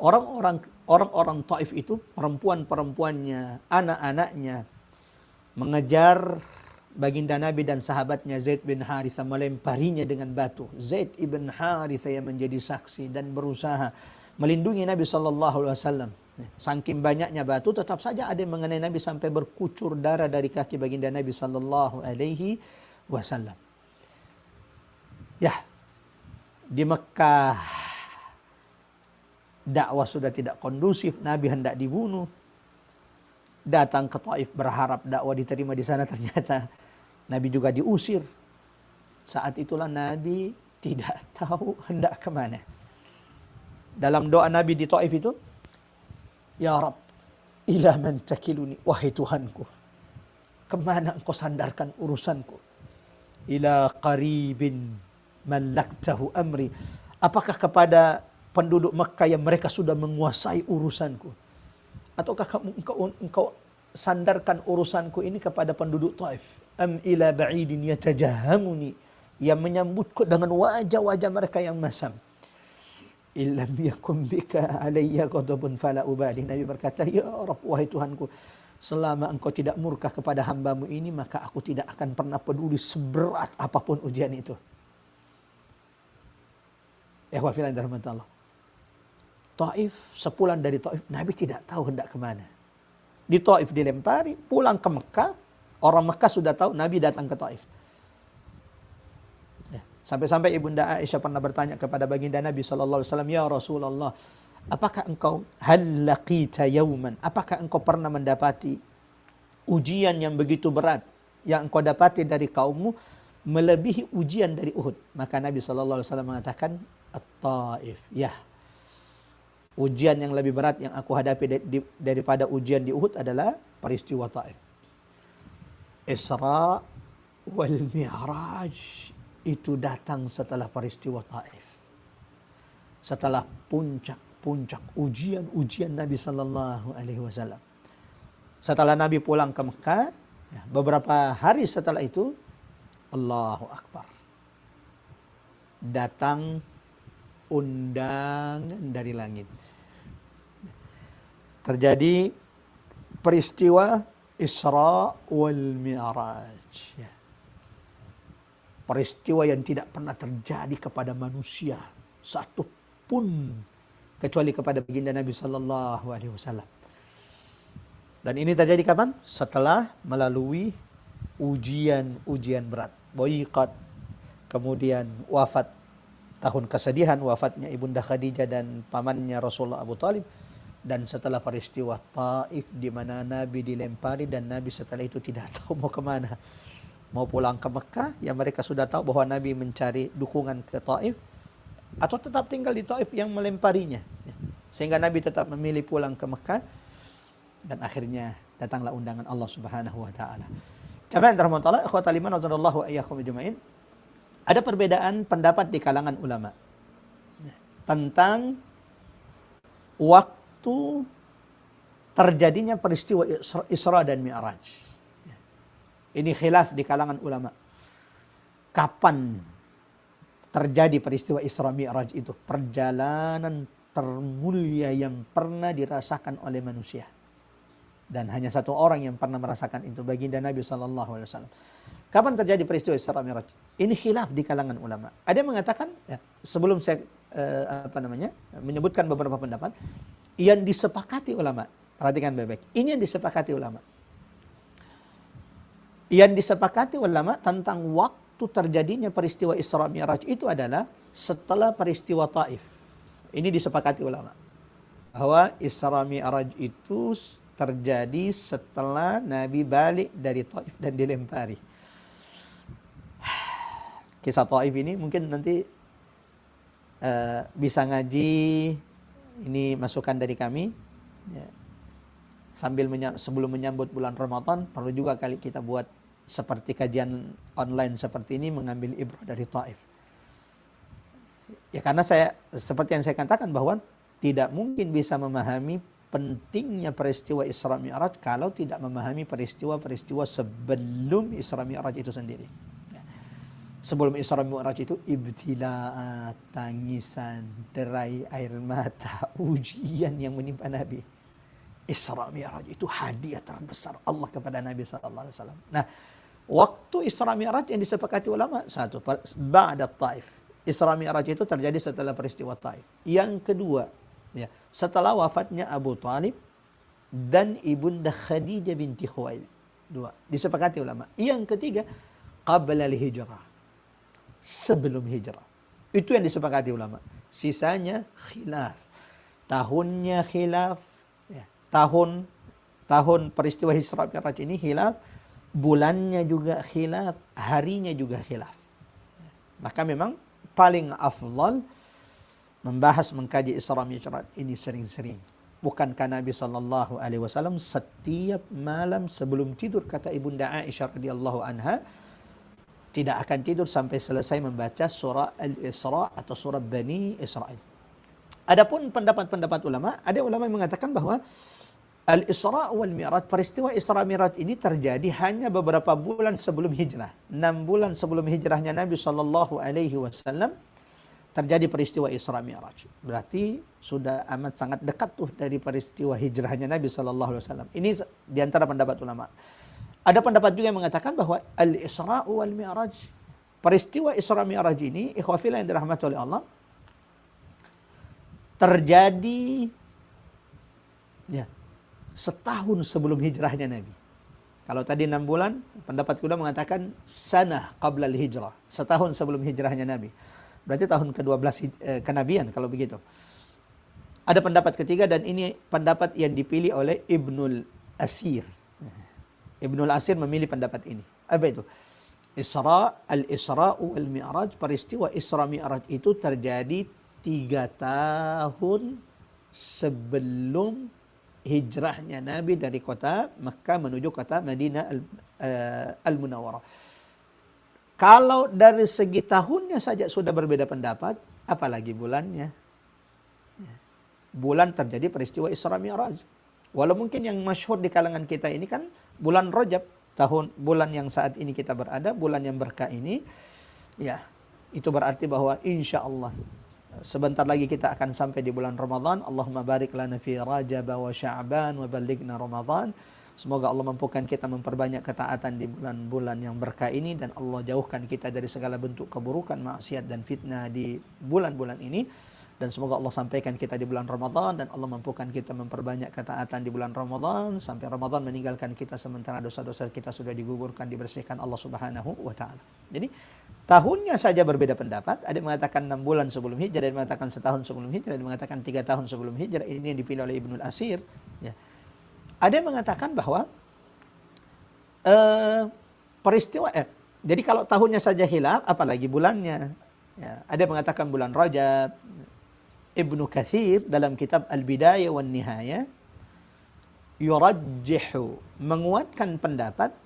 Orang-orang Taif itu, perempuan-perempuannya, anak-anaknya, mengejar baginda Nabi dan sahabatnya Zaid bin Haritha, melemparinya dengan batu. Zaid ibn Haritha yang menjadi saksi dan berusaha melindungi Nabi SAW. Saking banyaknya batu, tetap saja ada yang mengenai Nabi sampai berkucur darah dari kaki baginda Nabi SAW. Ya, di Mekah dakwah sudah tidak kondusif, Nabi hendak dibunuh. Datang ke Taif berharap dakwah diterima di sana, ternyata Nabi juga diusir. Saat itulah Nabi tidak tahu hendak kemana. Dalam doa Nabi di Taif itu, Ya Rabb, ila man takiluni, wahai Tuhanku, kemana engkau sandarkan urusanku? Ila qaribin mallaktahu amri, apakah kepada penduduk Mekah yang mereka sudah menguasai urusanku, ataukah engkau sandarkan urusanku ini kepada penduduk Taif? Am ila ba'idin yatajahamuni, yang menyambutku dengan wajah-wajah mereka yang masam. Illam yakum bika alayya ghadabun fala ubali. Nabi berkata, Ya Rabb, wahai Tuhanku, selama engkau tidak murka kepada hambamu ini, maka aku tidak akan pernah peduli seberat apapun ujian itu. Ikhwah fillah dirahmati Taif, sepulang dari Taif, Nabi tidak tahu hendak kemana. Di Taif dilempari, pulang ke Mekah, orang Mekah sudah tahu Nabi datang ke Taif. Ya. Sampai-sampai Ibunda Aisyah pernah bertanya kepada baginda Nabi SAW, Ya Rasulullah, apakah engkau hal laqita yawman, apakah engkau pernah mendapati ujian yang begitu berat yang engkau dapati dari kaummu melebihi ujian dari Uhud? Maka Nabi SAW mengatakan, At-Taif, ya. Ujian yang lebih berat yang aku hadapi daripada ujian di Uhud adalah peristiwa Taif. Isra wal Mi'raj itu datang setelah peristiwa Taif. Setelah puncak puncak ujian Nabi Sallallahu Alaihi Wasallam. Setelah Nabi pulang ke Mekah, beberapa hari setelah itu, Allahu Akbar, datang undangan dari langit. Terjadi peristiwa Isra wal Mi'raj. Peristiwa yang tidak pernah terjadi kepada manusia satu pun kecuali kepada baginda Nabi Sallallahu Alaihi Wasallam. Dan ini terjadi kapan? Setelah melalui ujian berat. Boykot, kemudian wafat, tahun kesedihan wafatnya Ibunda Khadijah dan pamannya Rasulullah Abu Talib. Dan setelah peristiwa Taif di mana Nabi dilempari dan Nabi setelah itu tidak tahu mau kemana. Mau pulang ke Mekah, yang mereka sudah tahu bahwa Nabi mencari dukungan ke Taif, atau tetap tinggal di Taif yang melemparinya. Sehingga Nabi tetap memilih pulang ke Mekah. Dan akhirnya datanglah undangan Allah Subhanahu wa taala. Jamaah rahmatullah taala, ikhwatal iman wa iyyakum ajmain. Ada perbedaan pendapat di kalangan ulama tentang waktu terjadinya peristiwa Isra dan Mi'raj. Ini khilaf di kalangan ulama. Kapan terjadi peristiwa Isra Mi'raj itu? Perjalanan termulia yang pernah dirasakan oleh manusia. Dan hanya satu orang yang pernah merasakan itu, baginda Nabi Sallallahu Alaihi Wasallam. Kapan terjadi peristiwa Isra Mi'raj? Ini khilaf di kalangan ulama. Ada yang mengatakan, sebelum saya menyebutkan beberapa pendapat, yang disepakati ulama. Perhatikan baik-baik. Ini yang disepakati ulama. Yang disepakati ulama tentang waktu terjadinya peristiwa Isra Mi'raj itu adalah setelah peristiwa Taif. Ini disepakati ulama. Bahwa Isra Mi'raj itu terjadi setelah Nabi balik dari Taif dan dilempari. Kisah Taif ini mungkin nanti bisa ngaji, ini masukan dari kami. Ya. Sebelum menyambut bulan Ramadan, perlu juga kali kita buat seperti kajian online seperti ini, mengambil ibrah dari Taif. Ya karena seperti yang saya katakan bahwa tidak mungkin bisa memahami pentingnya peristiwa Isra Mi'raj kalau tidak memahami peristiwa-peristiwa sebelum Isra Mi'raj itu sendiri. Sebelum Isra Mi'raj itu ibtilaat, tangisan, derai air mata, ujian yang menimpa Nabi. Isra Mi'raj itu hadiah terbesar Allah kepada Nabi sallallahu alaihi wasallam. Nah, waktu Isra Mi'raj yang disepakati ulama, satu, ba'da Taif. Isra Mi'raj itu terjadi setelah peristiwa Taif. Yang kedua, setelah wafatnya Abu Talib dan Ibunda Khadijah binti Khuwailid. Dua, disepakati ulama. Yang ketiga, qabla al-hijrah. Sebelum hijrah. Itu yang disepakati ulama. Sisanya khilaf. Tahunnya khilaf. Tahun peristiwa Isra Mi'raj ini khilaf. Bulannya juga khilaf. Harinya juga khilaf. Maka memang paling afdal membahas, mengkaji Isra Mi'raj ini sering-sering. Bukankah Nabi Sallallahu Alaihi Wasallam setiap malam sebelum tidur, kata Ibunda Aisyah radhiyallahu anha, tidak akan tidur sampai selesai membaca surah Al-Isra atau surah Bani Israil. Adapun pendapat-pendapat ulama, ada ulama yang mengatakan bahwa Al-Isra wal Mi'raj, peristiwa Isra Mi'raj ini terjadi hanya beberapa bulan sebelum hijrah. 6 bulan sebelum hijrahnya Nabi Sallallahu Alaihi Wasallam terjadi peristiwa Isra Mi'raj. Berarti sudah amat sangat dekat tuh dari peristiwa hijrahnya Nabi Sallallahu Alaihi Wasallam. Ini diantara pendapat ulama. Ada pendapat juga yang mengatakan bahwa Al-Isra wal Mi'raj, peristiwa Isra Mi'raj ini, ikhwafillah yang dirahmati oleh Allah, terjadi setahun sebelum hijrahnya Nabi. Kalau tadi 6 bulan, pendapat ulama mengatakan sanah qabla al-hijrah, setahun sebelum hijrahnya Nabi. Berarti tahun ke-12 kenabian kalau begitu. Ada pendapat ketiga dan ini pendapat yang dipilih oleh Ibnul Asir. Ibnul Asir memilih pendapat ini. Apa itu? Al-Isra wal Mi'raj, peristiwa Isra Mi'raj itu terjadi 3 tahun sebelum hijrahnya Nabi dari kota Makkah menuju kota Madinah Al-Munawwarah. Kalau dari segi tahunnya saja sudah berbeda pendapat, apalagi bulannya. bulan terjadi peristiwa Isra Mi'raj. Walau mungkin yang masyhur di kalangan kita ini kan bulan Rajab, bulan yang saat ini kita berada, bulan yang berkah ini, ya itu berarti bahwa insya Allah sebentar lagi kita akan sampai di bulan Ramadan. Allahumma barik lana fi Rajab wa Sya'ban wa ballighna Ramadan. Semoga Allah mampukan kita memperbanyak ketaatan di bulan-bulan yang berkah ini, dan Allah jauhkan kita dari segala bentuk keburukan, maksiat dan fitnah di bulan-bulan ini. Dan semoga Allah sampaikan kita di bulan Ramadan, dan Allah mampukan kita memperbanyak ketaatan di bulan Ramadan sampai Ramadan meninggalkan kita sementara dosa-dosa kita sudah digugurkan, dibersihkan Allah Subhanahu wa taala. Jadi tahunnya saja berbeda pendapat. Ada yang mengatakan 6 bulan sebelum hijrah, ada yang mengatakan setahun sebelum hijrah, ada yang mengatakan 3 tahun sebelum hijrah. Ini yang dipilih oleh Ibnul Asir, ya. Ada yang mengatakan bahwa jadi kalau tahunnya saja hilaf, apalagi bulannya. Ya, ada yang mengatakan bulan Rajab. Ibnu Katsir dalam kitab Al-Bidayah wan Nihayah yurajjihu, menguatkan pendapat,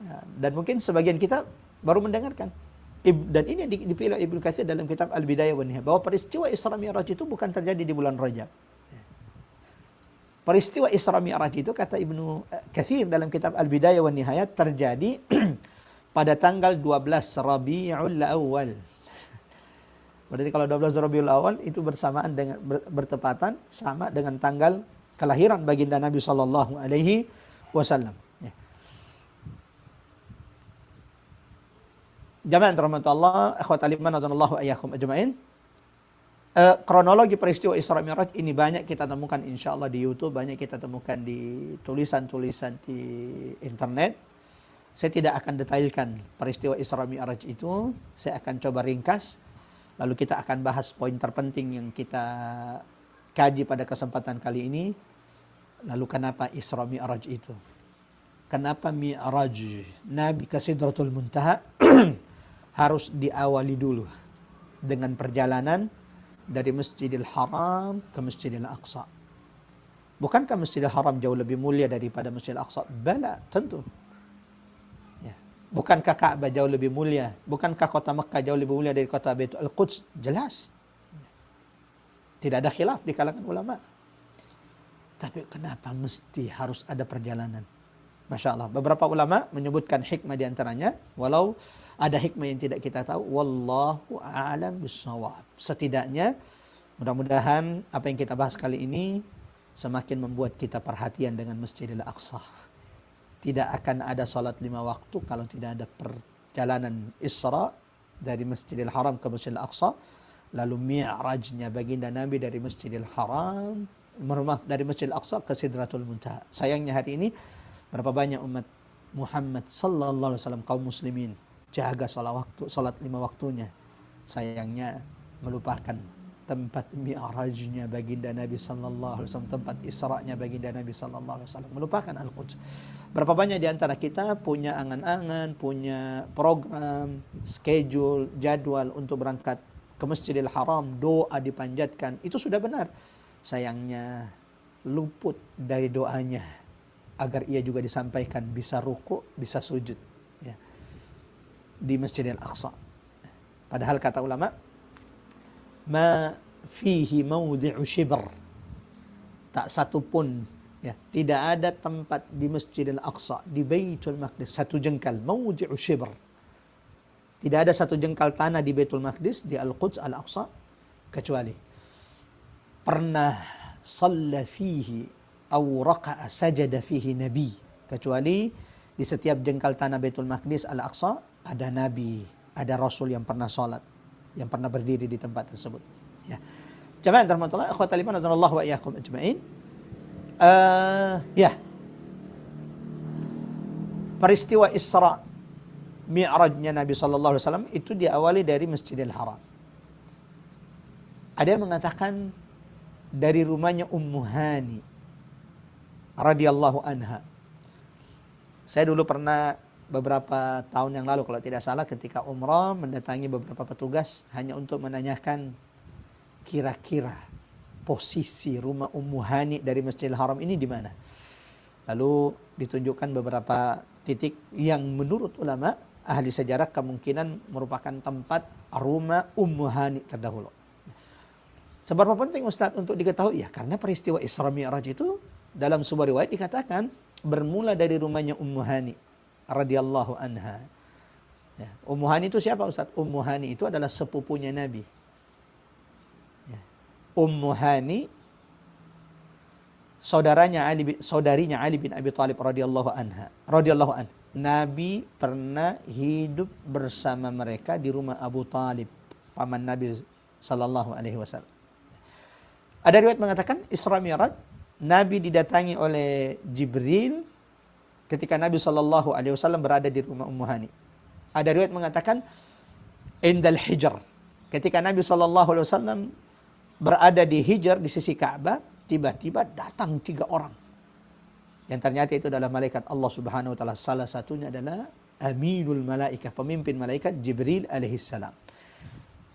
ya, dan mungkin sebagian kita baru mendengarkan. Dan ini yang dipilih Ibnu Katsir dalam kitab Al-Bidayah wan Nihayah, bahwa peristiwa Isra Mi'raj itu bukan terjadi di bulan Rajab. Peristiwa Isra Mi'raj itu, kata Ibnu Katsir dalam kitab Al-Bidayah wan Nihayah, terjadi pada tanggal 12 Rabiul Awal. Berarti kalau 12 Rabiul Awal itu bersamaan dengan bertepatan sama dengan tanggal kelahiran baginda Nabi sallallahu alaihi wasallam. Ya. Jamaah rahmatullah, akhwatal iman azanallahu ayyakum ajmain. Kronologi peristiwa Isra Mi'raj ini banyak kita temukan insya Allah di YouTube, banyak kita temukan di tulisan-tulisan di internet. Saya tidak akan detailkan peristiwa Isra Mi'raj itu, saya akan coba ringkas. Lalu kita akan bahas poin terpenting yang kita kaji pada kesempatan kali ini. Lalu kenapa Isra Mi'raj itu? Kenapa Mi'raj Nabi ke Sidratul Muntaha harus diawali dulu dengan perjalanan dari Masjidil Haram ke Masjidil Aqsa? Bukankah Masjidil Haram jauh lebih mulia daripada Masjidil Aqsa? Bala, tentu. Ya. Bukankah Ka'bah jauh lebih mulia? Bukankah kota Mekah jauh lebih mulia dari kota Baitul Al-Quds? Jelas. Tidak ada khilaf di kalangan ulama. Tapi kenapa mesti harus ada perjalanan? Masya Allah. Beberapa ulama menyebutkan hikmah di antaranya, walau ada hikmah yang tidak kita tahu. Wallahu a'lam bissawab. Setidaknya, mudah-mudahan apa yang kita bahas kali ini semakin membuat kita perhatian dengan Masjidil Aqsa. Tidak akan ada salat 5 waktu kalau tidak ada perjalanan Isra dari Masjidil Haram ke Masjidil Aqsa. Lalu mi'rajnya baginda Nabi dari Masjidil Haram, dari Masjidil Aqsa ke Sidratul Muntaha. Sayangnya hari ini berapa banyak umat Muhammad sallallahu alaihi wasallam, kaum muslimin, jaga salat 5 waktunya. Sayangnya melupakan tempat mi'rajnya baginda Nabi sallallahu alaihi wasallam, tempat Isra'nya baginda Nabi sallallahu alaihi wasallam, melupakan Al-Quds. Berapa banyak di antara kita punya angan-angan, punya program, schedule, jadwal untuk berangkat ke Masjidil Haram, doa dipanjatkan, itu sudah benar. Sayangnya luput dari doanya agar ia juga disampaikan bisa ruku, bisa sujud, ya, di Masjidil Aqsa. Padahal kata ulama, ma fihi mawdi'u shibr, tak satu pun, ya, tidak ada tempat di Masjidil Aqsa, di Baitul Maqdis, satu jengkal, mawdi'u shibr, tidak ada satu jengkal tanah di Baitul Maqdis, di Al-Quds, Al-Aqsa, kecuali pernah shalla fihi aw raka'a sajada fihi nabi, kecuali di setiap jengkal tanah Baitul Maqdis, Al-Aqsa, ada nabi, ada rasul yang pernah salat, yang pernah berdiri di tempat tersebut. Ya. Jamaah rahmatullah, akhwatal iman azanallahu wa iyyakum ajmain. Ya. Peristiwa Isra Mi'rajnya Nabi sallallahu alaihi wasallam itu diawali dari Masjidil Haram. Ada yang mengatakan dari rumahnya Ummu Hani radhiyallahu anha. Saya dulu pernah beberapa tahun yang lalu kalau tidak salah ketika umrah mendatangi beberapa petugas hanya untuk menanyakan kira-kira posisi rumah Ummu Hani dari Masjidil Haram ini di mana. Lalu ditunjukkan beberapa titik yang menurut ulama ahli sejarah kemungkinan merupakan tempat rumah Ummu Hani terdahulu. Seberapa penting Ustaz untuk diketahui? Ya karena peristiwa Isra Mi'raj itu dalam sebuah riwayat dikatakan bermula dari rumahnya Ummu Hani radhiyallahu anha. Ya, Ummu Hani itu siapa Ustaz? Ummu Hani itu adalah sepupunya Nabi. Ya. Ummu Hani saudarinya Ali bin Abi Thalib radhiyallahu an. Nabi pernah hidup bersama mereka di rumah Abu Talib, paman Nabi sallallahu alaihi wasallam. Ada riwayat mengatakan Isra Mi'raj Nabi didatangi oleh Jibril ketika Nabi sallallahu alaihi wasallam berada di rumah Ummu Hani. Ada riwayat mengatakan indal Hijr, ketika Nabi sallallahu alaihi wasallam berada di Hijr di sisi Ka'bah, tiba-tiba datang 3 orang. Yang ternyata itu adalah malaikat Allah Subhanahu wa taala. Salah satunya adalah Aminul Malaikah, pemimpin malaikat Jibril alaihissalam.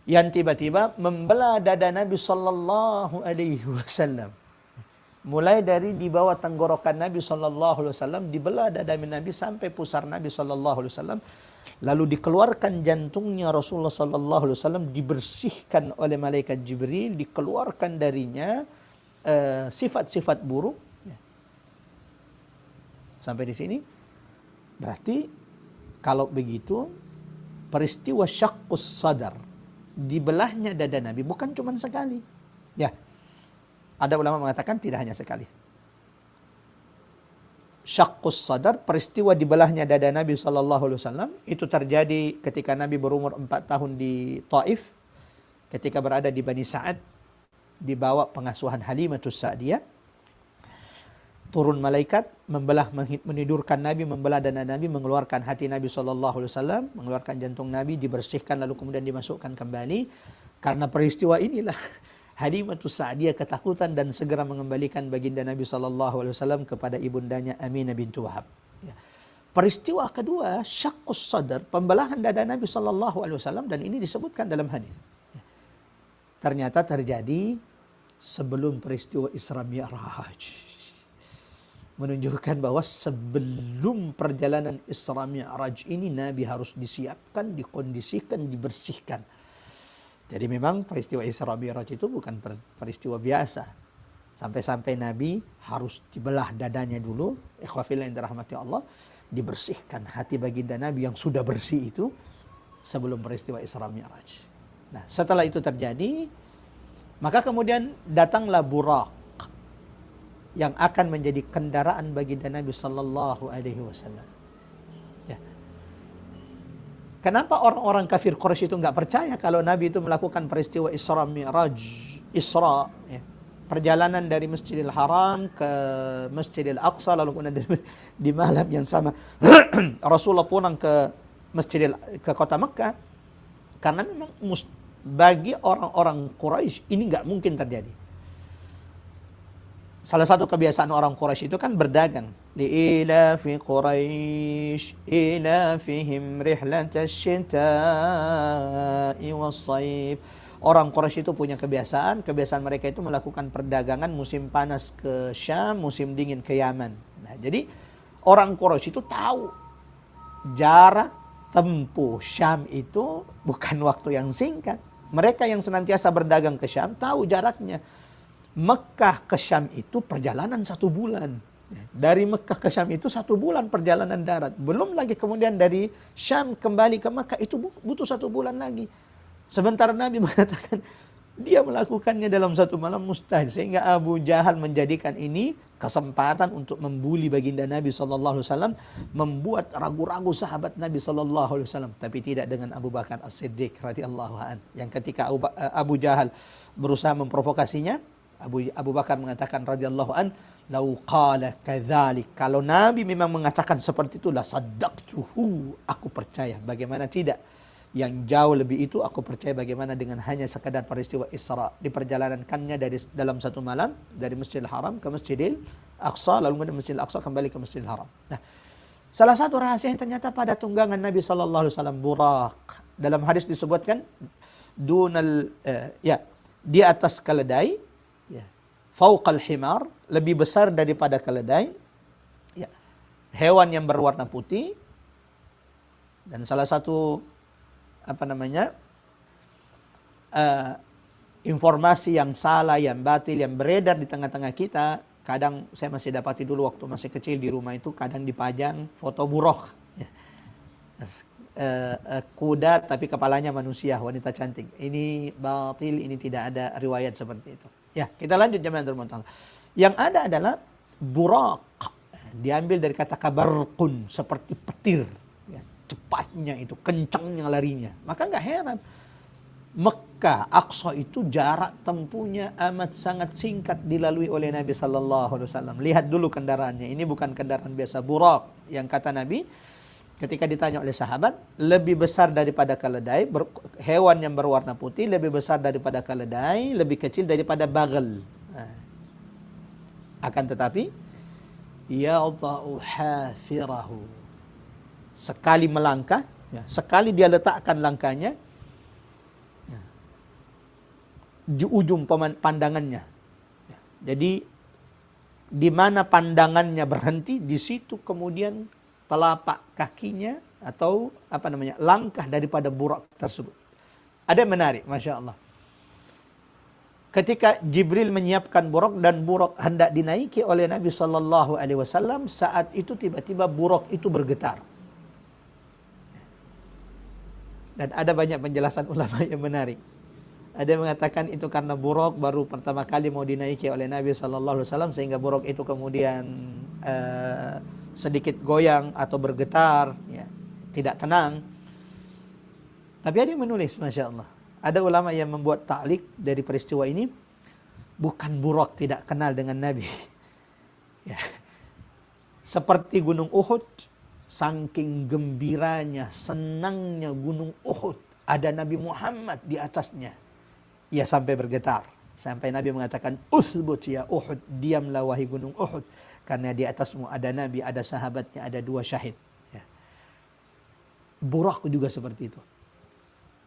Yang tiba-tiba membelah dada Nabi sallallahu alaihi wasallam. Mulai dari di bawah tenggorokan Nabi sallallahu alaihi wasallam, dibelah dada Nabi sampai pusar Nabi sallallahu alaihi wasallam. Lalu dikeluarkan jantungnya Rasulullah sallallahu alaihi wasallam, dibersihkan oleh malaikat Jibril, dikeluarkan darinya sifat-sifat buruk. Sampai di sini berarti kalau begitu peristiwa syaqqus sadar, dibelahnya dada Nabi bukan cuma sekali. Ya. Ada ulama mengatakan tidak hanya sekali. Syaqqus sadar, peristiwa dibelahnya dada Nabi sallallahu alaihi wasallam itu terjadi ketika Nabi berumur 4 tahun di Taif, ketika berada di Bani Sa'ad di bawah pengasuhan Halimatus Sa'diyah. Turun malaikat menidurkan Nabi, membelah dada Nabi, mengeluarkan hati Nabi sallallahu alaihi wasallam, mengeluarkan jantung Nabi, dibersihkan lalu kemudian dimasukkan kembali. Karena peristiwa inilah Halimatus Sa'diyah ketakutan dan segera mengembalikan baginda Nabi sallallahu alaihi wasallam kepada ibundanya Aminah bintu Wahab. Ya. Peristiwa kedua, syaqqus sadar, pembelahan dada Nabi sallallahu alaihi wasallam, dan ini disebutkan dalam hadis. Ya. Ternyata terjadi sebelum peristiwa Isra Mi'raj. Menunjukkan bahwa sebelum perjalanan Isra Mi'raj ini Nabi harus disiapkan, dikondisikan, dibersihkan. Jadi memang peristiwa Isra Mi'raj itu bukan peristiwa biasa. Sampai-sampai Nabi harus dibelah dadanya dulu, ikhwafillah yang dirahmati Allah, dibersihkan hati baginda Nabi yang sudah bersih itu sebelum peristiwa Isra Mi'raj. Nah, setelah itu terjadi, maka kemudian datanglah Buraq yang akan menjadi kendaraan baginda Nabi sallallahu alaihi wasallam. Ya. Kenapa orang-orang kafir Quraisy itu enggak percaya kalau Nabi itu melakukan peristiwa Isra Mi'raj, Isra, ya. Perjalanan dari Masjidil Haram ke Masjidil Aqsa, lalu kemudian di malam yang sama Rasulullah pulang ke kota Mekah, karena memang bagi orang-orang Quraisy ini enggak mungkin terjadi. Salah satu kebiasaan orang Quraisy itu kan berdagang. Li'ilafi Quraisy ilafihim rihlatash syita'i was-shaif. Orang Quraisy itu punya kebiasaan mereka itu melakukan perdagangan musim panas ke Syam, musim dingin ke Yaman. Nah, jadi orang Quraisy itu tahu jarak tempuh Syam itu bukan waktu yang singkat. Mereka yang senantiasa berdagang ke Syam tahu jaraknya. Mekah ke Syam itu perjalanan 1 bulan. Dari Mekah ke Syam itu 1 bulan perjalanan darat. Belum lagi kemudian dari Syam kembali ke Mekah itu butuh 1 bulan lagi. Sementara Nabi mengatakan dia melakukannya dalam 1 malam mustahil. Sehingga Abu Jahal menjadikan ini kesempatan untuk membuli baginda Nabi SAW. Membuat ragu-ragu sahabat Nabi SAW. Tapi tidak dengan Abu Bakar As-Siddiq radhiyallahu anhu. Yang ketika Abu Jahal berusaha memprovokasinya, Abu Bakar mengatakan radhiyallahu an, "Lau qala kadzalik." Kalau Nabi memang mengatakan seperti itu, la saddaqtuhu, aku percaya. Bagaimana tidak? Yang jauh lebih itu aku percaya bagaimana dengan hanya sekadar peristiwa Isra, diperjalankannya dalam 1 malam dari Masjidil Haram ke Masjidil Aqsa, lalu kemudian Masjidil Aqsa kembali ke Masjidil Haram. Nah, salah satu rahasia yang ternyata pada tunggangan Nabi sallallahu alaihi wasallam Buraq. Dalam hadis disebutkan di atas keledai, fauqal himar, lebih besar daripada keledai, ya, hewan yang berwarna putih, dan salah satu informasi yang salah, yang batil, yang beredar di tengah-tengah kita. Kadang saya masih dapati dulu waktu masih kecil di rumah itu kadang dipajang foto buruk. Kuda tapi kepalanya manusia, wanita cantik. Ini batil, ini tidak ada riwayat seperti itu. Ya, kita lanjut jemaah termontol. Yang ada adalah buraq. Diambil dari kata kabarqun, seperti petir. Ya, cepatnya itu, kencangnya larinya. Maka nggak heran. Mekah, Aqsa itu jarak tempuhnya amat sangat singkat dilalui oleh Nabi Sallallahu Alaihi Wasallam. Lihat dulu kendaraannya. Ini bukan kendaraan biasa, buraq. Yang kata Nabi, ketika ditanya oleh sahabat, lebih besar daripada keledai, hewan yang berwarna putih lebih besar daripada keledai, lebih kecil daripada bagal. Akan tetapi, yadha'u hafirahu. Sekali melangkah, ya, sekali dia letakkan langkahnya, ya, di ujung pandangannya. Ya, jadi, di mana pandangannya berhenti, di situ kemudian telapak kakinya atau langkah daripada buraq tersebut. Ada yang menarik, Masya Allah. Ketika Jibril menyiapkan buraq dan buraq hendak dinaiki oleh Nabi Sallallahu Alaihi Wasallam, saat itu tiba-tiba buraq itu bergetar. Dan ada banyak penjelasan ulama yang menarik. Ada yang mengatakan itu karena buraq baru pertama kali mau dinaiki oleh Nabi Sallallahu Alaihi Wasallam, sehingga buraq itu kemudian sedikit goyang atau bergetar, ya, tidak tenang. Tapi ada yang menulis, Masya Allah. Ada ulama yang membuat ta'liq dari peristiwa ini, bukan buraq tidak kenal dengan Nabi. Ya. Seperti gunung Uhud, saking gembiranya, senangnya gunung Uhud, ada Nabi Muhammad di atasnya. Ia sampai bergetar. Sampai Nabi mengatakan, "Uthbut ya Uhud, diamlah wahai gunung Uhud. Karena di atasmu ada Nabi, ada sahabatnya, ada 2 syahid." Ya. Buraq juga seperti itu.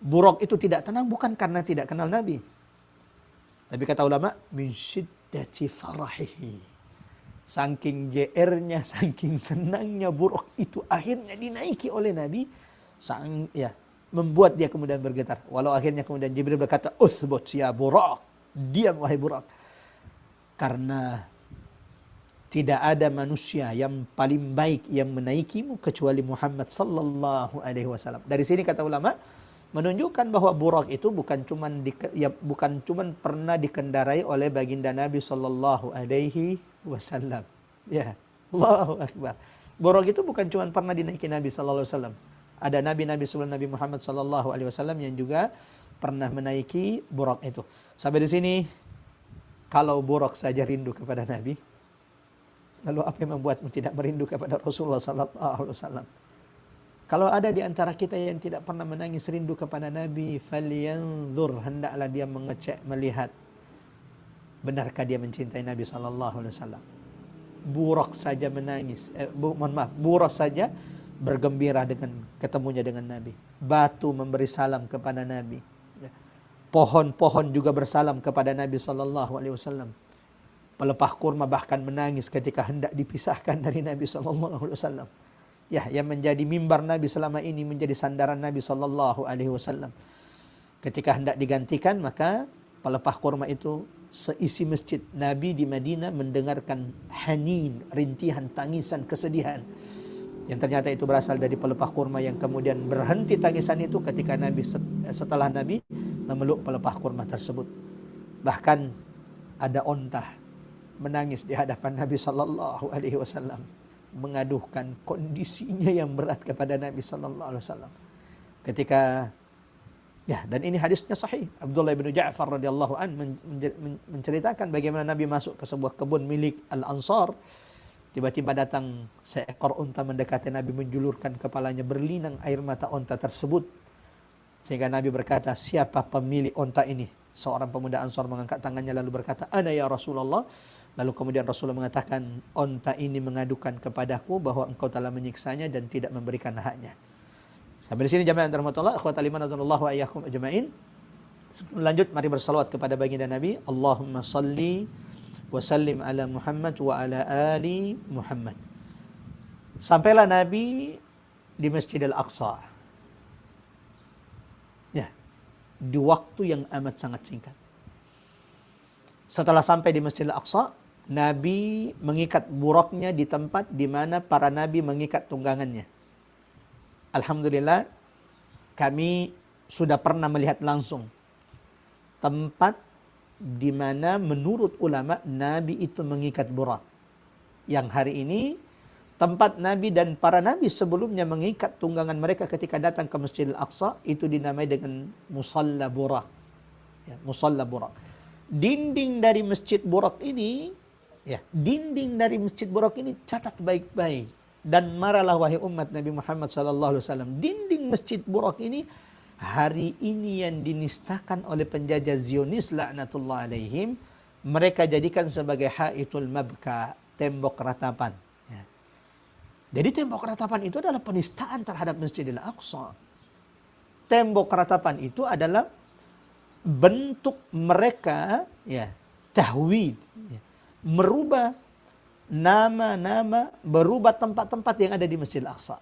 Buraq itu tidak tenang bukan karena tidak kenal Nabi. Tapi kata ulama, min syiddati farahihi. Saking GR-nya, saking senangnya buraq itu akhirnya dinaiki oleh Nabi, membuat dia kemudian bergetar. Walau akhirnya kemudian Jibril berkata, "Uthbut ya buraq, diam wahai buraq." Karena tidak ada manusia yang paling baik yang menaikimu kecuali Muhammad sallallahu alaihi wasallam. Dari sini kata ulama menunjukkan bahwa buraq itu bukan cuman pernah dikendarai oleh baginda Nabi sallallahu alaihi wasallam. Ya, Allahu akbar. Buraq itu bukan cuman pernah dinaiki Nabi sallallahu alaihi wasallam. Ada nabi-nabi sebelum Nabi Muhammad sallallahu alaihi wasallam yang juga pernah menaiki buraq itu. Sampai di sini, kalau buraq saja rindu kepada Nabi, lalu apa yang membuatmu tidak merindu kepada Rasulullah sallallahu alaihi wasallam? Kalau ada di antara kita yang tidak pernah menangis rindu kepada Nabi, falyanzur, hendaklah dia mengecek, melihat, benarkah dia mencintai Nabi sallallahu alaihi wasallam. Buraq saja menangis, buraq saja bergembira dengan ketemunya dengan Nabi. Batu memberi salam kepada Nabi. Pohon-pohon juga bersalam kepada Nabi sallallahu alaihi wasallam. Pelepah kurma bahkan menangis ketika hendak dipisahkan dari Nabi sallallahu alaihi wasallam. Ya, yang menjadi mimbar Nabi selama ini, menjadi sandaran Nabi sallallahu alaihi wasallam. Ketika hendak digantikan, maka pelepah kurma itu seisi masjid Nabi di Madinah mendengarkan hanin, rintihan, tangisan, kesedihan. Yang ternyata itu berasal dari pelepah kurma yang kemudian berhenti tangisan itu ketika Nabi setelah Nabi memeluk pelepah kurma tersebut. Bahkan ada onta menangis di hadapan Nabi sallallahu alaihi wasallam, mengaduhkan kondisinya yang berat kepada Nabi sallallahu alaihi wasallam. Ketika dan ini hadisnya sahih. Abdullah bin Ja'far radhiyallahu an menceritakan bagaimana Nabi masuk ke sebuah kebun milik Al-Ansar. Tiba-tiba datang seekor unta mendekati Nabi, menjulurkan kepalanya, berlinang air mata unta tersebut. Sehingga Nabi berkata, "Siapa pemilik unta ini?" Seorang pemuda Ansar mengangkat tangannya lalu berkata, "Ana ya Rasulullah." Lalu kemudian Rasulullah mengatakan, "Unta ini mengadukan kepadaku bahwa engkau telah menyiksanya dan tidak memberikan haknya." Sampai di sini jamaah yang dirahmati Allah, akhwatal iman azanallahu wa iyyakum ajmain. Sebelum lanjut, mari bersalawat kepada baginda Nabi. Allahumma salli wa sallim ala Muhammad wa ala ali Muhammad. Sampailah Nabi di Masjidil Aqsa. Ya, di waktu yang amat sangat singkat. Setelah sampai di Masjidil Aqsa, Nabi mengikat buraknya di tempat di mana para nabi mengikat tunggangannya. Alhamdulillah, kami sudah pernah melihat langsung tempat di mana menurut ulama Nabi itu mengikat burak. Yang hari ini tempat Nabi dan para nabi sebelumnya mengikat tunggangan mereka ketika datang ke Masjidil Aqsa itu dinamai dengan Musalla Burak. Ya, Musalla Burak. Dinding dari Masjid Burak ini, catat baik-baik dan marahlah wahai umat Nabi Muhammad sallallahu alaihi wasallam. Dinding Masjid Burak ini hari ini yang dinistakan oleh penjajah Zionis laknatullah alaihim, mereka jadikan sebagai haitul mabka, tembok ratapan. Ya. Jadi tembok ratapan itu adalah penistaan terhadap Masjidil Aqsa. Tembok ratapan itu adalah bentuk mereka tahwid, merubah nama-nama, berubah tempat-tempat yang ada di Masjidil Aqsa.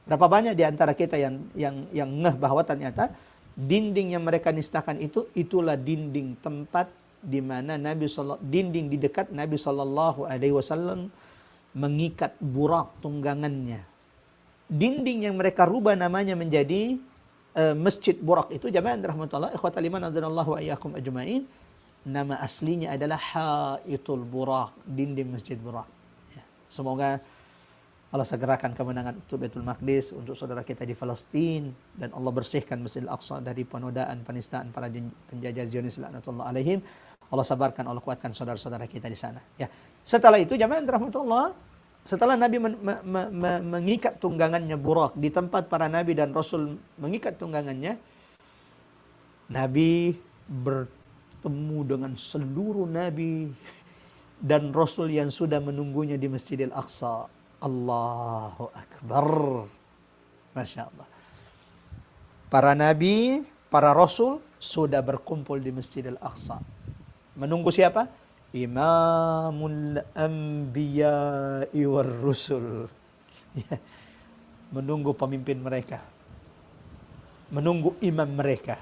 Berapa banyak di antara kita yang ngeh bahwa ternyata dinding yang mereka nistakan itulah dinding tempat di mana dinding di dekat Nabi sallallahu alaihi wasallam mengikat burak tunggangannya. Dinding yang mereka rubah namanya menjadi Masjid Burak itu, jamaah rahmatullah ikhwatal iman azanallahu wa iyyakum ajmain, nama aslinya adalah Haitul Burak, dinding Masjid Burak. Ya. Semoga Allah segerakan kemenangan untuk Baitul Maqdis, untuk saudara kita di Palestina, dan Allah bersihkan Masjidil Aqsa dari penodaan, penistaan para penjajah Zionis laknatullah alaihim. Allah sabarkan, Allah kuatkan saudara-saudara kita di sana. Ya. Setelah itu jamaah rahmatullah, setelah Nabi mengikat tunggangannya Burak di tempat para Nabi dan Rasul mengikat tunggangannya, Nabi bertemu dengan seluruh Nabi dan Rasul yang sudah menunggunya di Masjidil Aqsa. Allahu Akbar. Masya Allah. Para Nabi, para Rasul sudah berkumpul di Masjidil Aqsa. Menunggu siapa? Imamul Anbiya'i war Rusul. Ya. Menunggu pemimpin mereka. Menunggu imam mereka.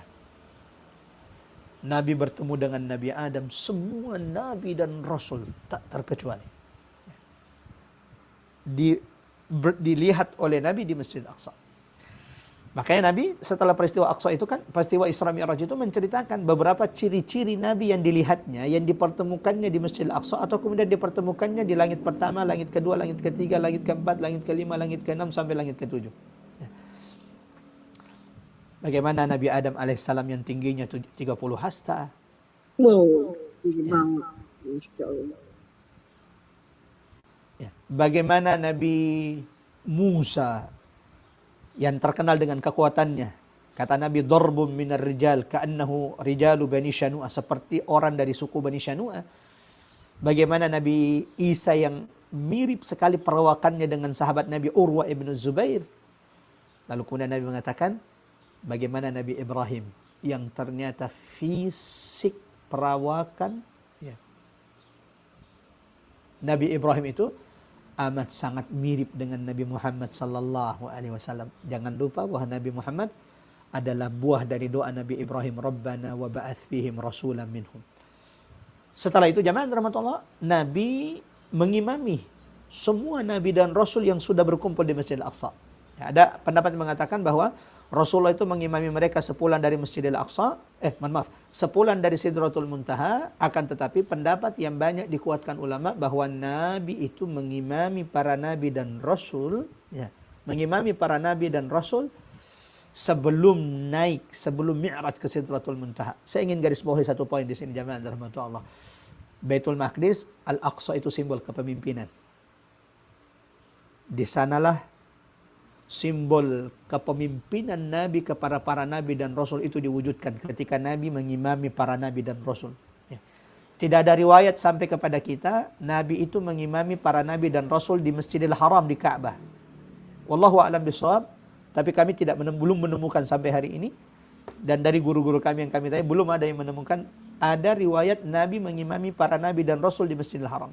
Nabi bertemu dengan Nabi Adam. Semua Nabi dan Rasul tak terkecuali. Dilihat oleh Nabi di Masjid Aqsa. Makanya Nabi setelah peristiwa Aqsa itu kan, peristiwa Isra Mi'raj itu menceritakan beberapa ciri-ciri Nabi yang dilihatnya, yang dipertemukannya di Masjid Aqsa, atau kemudian dipertemukannya di langit pertama, langit kedua, langit ketiga, langit keempat, langit kelima, langit keenam, sampai langit ketujuh. Bagaimana Nabi Adam alaihissalam yang tingginya 30 hasta. Wow, tinggi banget. Insya Allah. Bagaimana Nabi Musa yang terkenal dengan kekuatannya. Kata Nabi, darbun minar rijal ka'annahu rijalu Bani Shanu'ah, seperti orang dari suku Bani Shanu'ah. Bagaimana Nabi Isa yang mirip sekali perawakannya dengan sahabat Nabi Urwa ibn Zubair. Lalu kemudian Nabi mengatakan, bagaimana Nabi Ibrahim yang ternyata fisik perawakan, Nabi Ibrahim itu amat sangat mirip dengan Nabi Muhammad sallallahu alaihi wasallam. Jangan lupa bahwa Nabi Muhammad adalah buah dari doa Nabi Ibrahim, Rabbana wa ba'ath fihim rasulan minhum. Setelah itu jamaah rahmatullah, Nabi mengimami semua nabi dan rasul yang sudah berkumpul di Masjidil Aqsa. Ya, ada pendapat yang mengatakan bahwa Rasulullah itu mengimami mereka sepulang dari Masjidil Aqsa, sepulang dari Sidratul Muntaha. Akan tetapi pendapat yang banyak dikuatkan ulama bahwa Nabi itu mengimami para nabi dan rasul, mengimami para nabi dan rasul sebelum naik, sebelum Mi'raj ke Sidratul Muntaha. Saya ingin garis bawahi satu poin di sini jamaah rahmatullah. Baitul Maqdis, Al-Aqsa itu simbol kepemimpinan. Di sanalah simbol kepemimpinan Nabi kepada para nabi dan rasul itu diwujudkan ketika Nabi mengimami para nabi dan rasul. Tidak ada riwayat sampai kepada kita Nabi itu mengimami para nabi dan rasul di Masjidil Haram di Ka'bah. Wallahu a'lam bishawab. Tapi kami belum menemukan sampai hari ini, dan dari guru-guru kami yang kami tanya belum ada yang menemukan ada riwayat Nabi mengimami para nabi dan rasul di Masjidil Haram.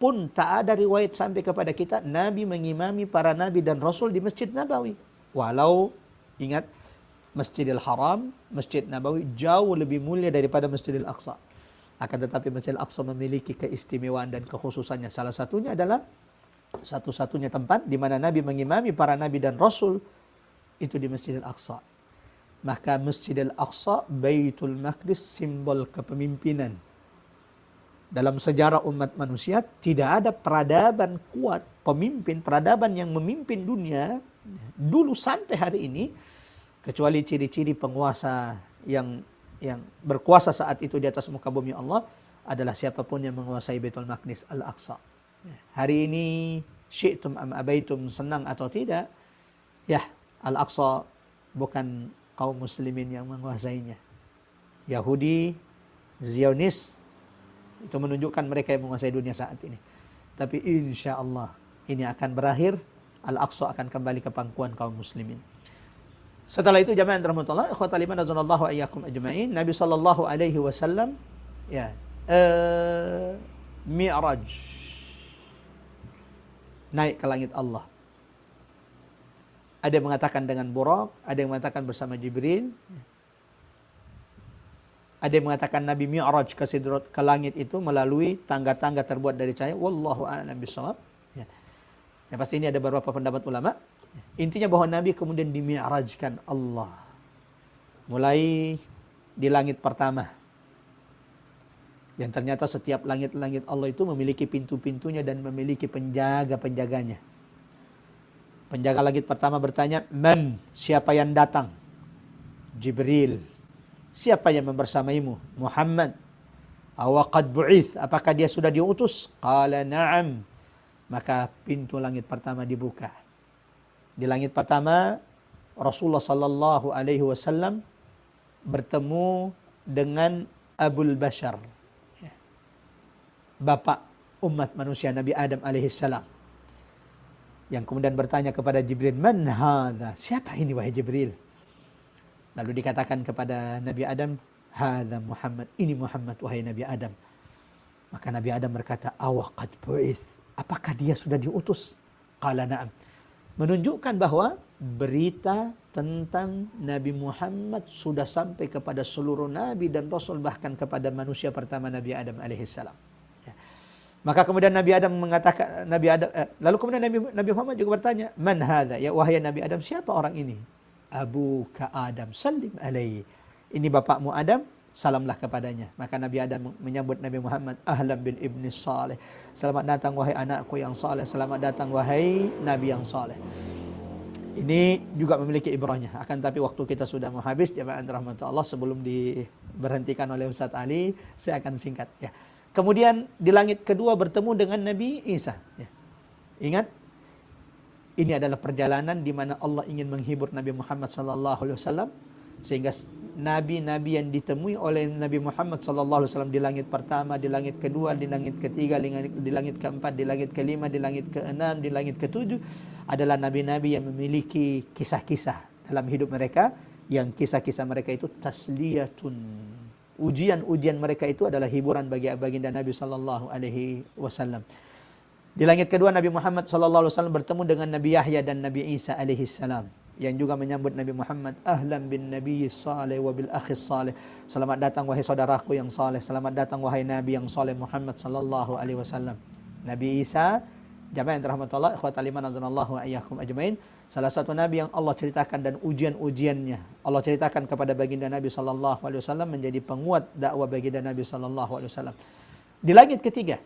Pun tak ada riwayat sampai kepada kita Nabi mengimami para nabi dan rasul di Masjid Nabawi. Walau ingat, Masjidil Haram, Masjid Nabawi jauh lebih mulia daripada Masjidil Aqsa. Akan tetapi Masjid Al-Aqsa memiliki keistimewaan dan kekhususannya. Salah satunya adalah satu-satunya tempat di mana Nabi mengimami para Nabi dan Rasul itu di Masjid Al-Aqsa. Maka Masjid Al-Aqsa, Baitul Maqdis, simbol kepemimpinan. Dalam sejarah umat manusia tidak ada peradaban kuat, peradaban yang memimpin dunia dulu sampai hari ini, kecuali ciri-ciri penguasa yang berkuasa saat itu di atas muka bumi Allah adalah siapapun yang menguasai Baitul Maqdis Al-Aqsa. Hari ini syi'tum am abaitum, senang atau tidak, ya Al-Aqsa bukan kaum muslimin yang menguasainya. Yahudi, Zionis, itu menunjukkan mereka yang menguasai dunia saat ini. Tapi insya Allah ini akan berakhir, Al-Aqsa akan kembali ke pangkuan kaum muslimin. Setelah itu jamaah yang rahmatullah, ikhwatal iman azanallahu ayyakum ajma'in, Nabi sallallahu alaihi wasallam Mi'raj, naik ke langit Allah. Ada yang mengatakan dengan Buraq, ada yang mengatakan bersama Jibril. Ada yang mengatakan Nabi Mi'raj ke langit itu melalui tangga-tangga terbuat dari cahaya. Wallahu a'lam bishawab. Ya. Yang pasti ini ada beberapa pendapat ulama. Intinya bahwa Nabi kemudian dimi'rajkan Allah. Mulai di langit pertama. Yang ternyata setiap langit-langit Allah itu memiliki pintu-pintunya dan memiliki penjaga-penjaganya. Penjaga langit pertama bertanya, "Man? Siapa yang datang?" Jibril. "Siapa yang membersamaimu?" Muhammad. "Awaqad bu'ith? Apakah dia sudah diutus?" Qala na'am. Maka pintu langit pertama dibuka. Di langit pertama Rasulullah sallallahu alaihi wasallam bertemu dengan Abul Bashar, bapak umat manusia Nabi Adam alaihissalam, yang kemudian bertanya kepada Jibril, "Man hadha?" Siapa ini wahai Jibril? Lalu dikatakan kepada Nabi Adam, "Hadha Muhammad." Ini Muhammad wahai Nabi Adam. Maka Nabi Adam berkata, "Awaqad bu'ith?" Apakah dia sudah diutus? Qala na'am. Menunjukkan bahwa berita tentang Nabi Muhammad sudah sampai kepada seluruh Nabi dan Rasul, bahkan kepada manusia pertama Nabi Adam alaihissalam. Ya. Maka kemudian Nabi Adam mengatakan, lalu kemudian Nabi Muhammad juga bertanya, "Man hadha?" Ya wahai Nabi Adam, siapa orang ini? "Abuka Adam, salim alaihi." Ini bapakmu Adam, salamlah kepadanya. Maka Nabi Adam menyambut Nabi Muhammad, "Ahlan bil ibni salih." Selamat datang wahai anakku yang saleh. Selamat datang wahai Nabi yang saleh. Ini juga memiliki ibrahnya. Akan tapi waktu kita sudah mau habis, jamaah rahmatullah, sebelum diberhentikan oleh Ustaz Ali, saya akan singkat. Ya. Kemudian di langit kedua bertemu dengan Nabi Isa. Ya. Ingat, ini adalah perjalanan di mana Allah ingin menghibur Nabi Muhammad sallallahu alaihi wasallam, sehingga nabi-nabi yang ditemui oleh Nabi Muhammad sallallahu alaihi wasallam di langit pertama, di langit kedua, di langit ketiga, di langit keempat, di langit kelima, di langit keenam, di langit ketujuh adalah nabi-nabi yang memiliki kisah-kisah dalam hidup mereka, yang kisah-kisah mereka itu tasliyatun. Ujian-ujian mereka itu adalah hiburan bagi baginda Nabi sallallahu alaihi wasallam. Di langit kedua Nabi Muhammad sallallahu alaihi wasallam bertemu dengan Nabi Yahya dan Nabi Isa alaihi salam, yang juga menyambut Nabi Muhammad, "Ahlan bin Nabi salih wa bil akhi salih." Selamat datang wahai saudaraku yang saleh. Selamat datang wahai Nabi yang saleh Muhammad sallallahu alaihi wasallam. Nabi Isa, jamaah yang rahmatullah, ikhwatal iman azanallahu ayyakum ajmain, salah satu nabi yang Allah ceritakan dan ujian-ujiannya Allah ceritakan kepada baginda Nabi sallallahu alaihi wasallam menjadi penguat dakwah baginda Nabi sallallahu alaihi wasallam. Di langit ketiga,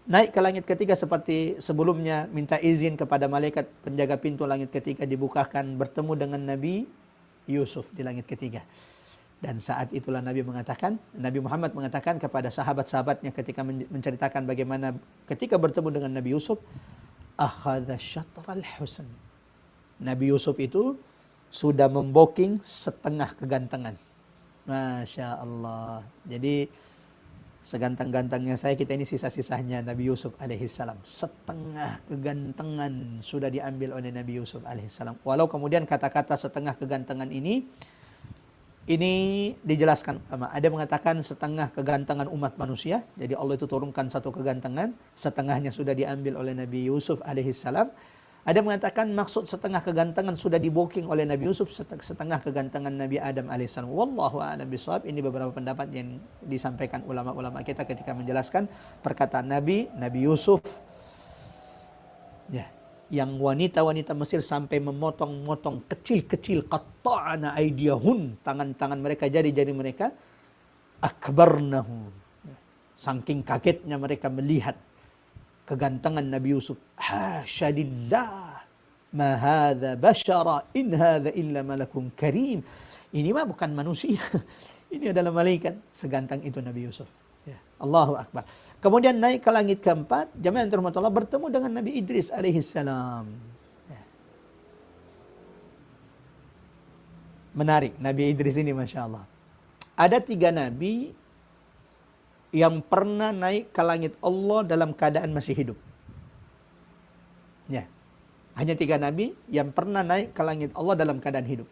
naik ke langit ketiga seperti sebelumnya, minta izin kepada malaikat penjaga pintu langit ketiga, dibukakan, bertemu dengan Nabi Yusuf di langit ketiga. Dan saat itulah Nabi Muhammad mengatakan kepada sahabat-sahabatnya ketika menceritakan bagaimana ketika bertemu dengan Nabi Yusuf, "Akhadha syatral husn." Nabi Yusuf itu sudah memboking setengah kegantengan. Masya Allah. Jadi seganteng-gantengnya saya, kita ini sisa-sisanya Nabi Yusuf alaihissalam. Setengah kegantengan sudah diambil oleh Nabi Yusuf alaihissalam. Walau kemudian kata-kata setengah kegantengan ini dijelaskan. Ada mengatakan setengah kegantengan umat manusia. Jadi Allah itu turunkan satu kegantengan, setengahnya sudah diambil oleh Nabi Yusuf alaihissalam. Ada mengatakan maksud setengah kegantengan sudah diboking oleh Nabi Yusuf, setengah kegantengan Nabi Adam alaihissalam. Wallahu a'lam bishawab. Ini beberapa pendapat yang disampaikan ulama-ulama kita ketika menjelaskan perkataan Nabi Yusuf. Ya, yang wanita-wanita Mesir sampai memotong-motong kecil-kecil, qatta'na aydiyahun, tangan-tangan mereka, jari-jari mereka, akbarnahu. Saking kagetnya mereka melihat kegantengan Nabi Yusuf. Hasyadillah, ma hadza basyara in hadza illa malakun karim. Ini mah bukan manusia. Ini adalah malaikat. Seganteng itu Nabi Yusuf. Ya, Allahu Akbar. Kemudian naik ke langit keempat, jamaah yang dirahmati Allah, bertemu dengan Nabi Idris alaihissalam. Ya. Menarik, Nabi Idris ini Masya Allah. Ada 3 nabi yang pernah naik ke langit Allah dalam keadaan masih hidup. Ya. Hanya 3 nabi yang pernah naik ke langit Allah dalam keadaan hidup.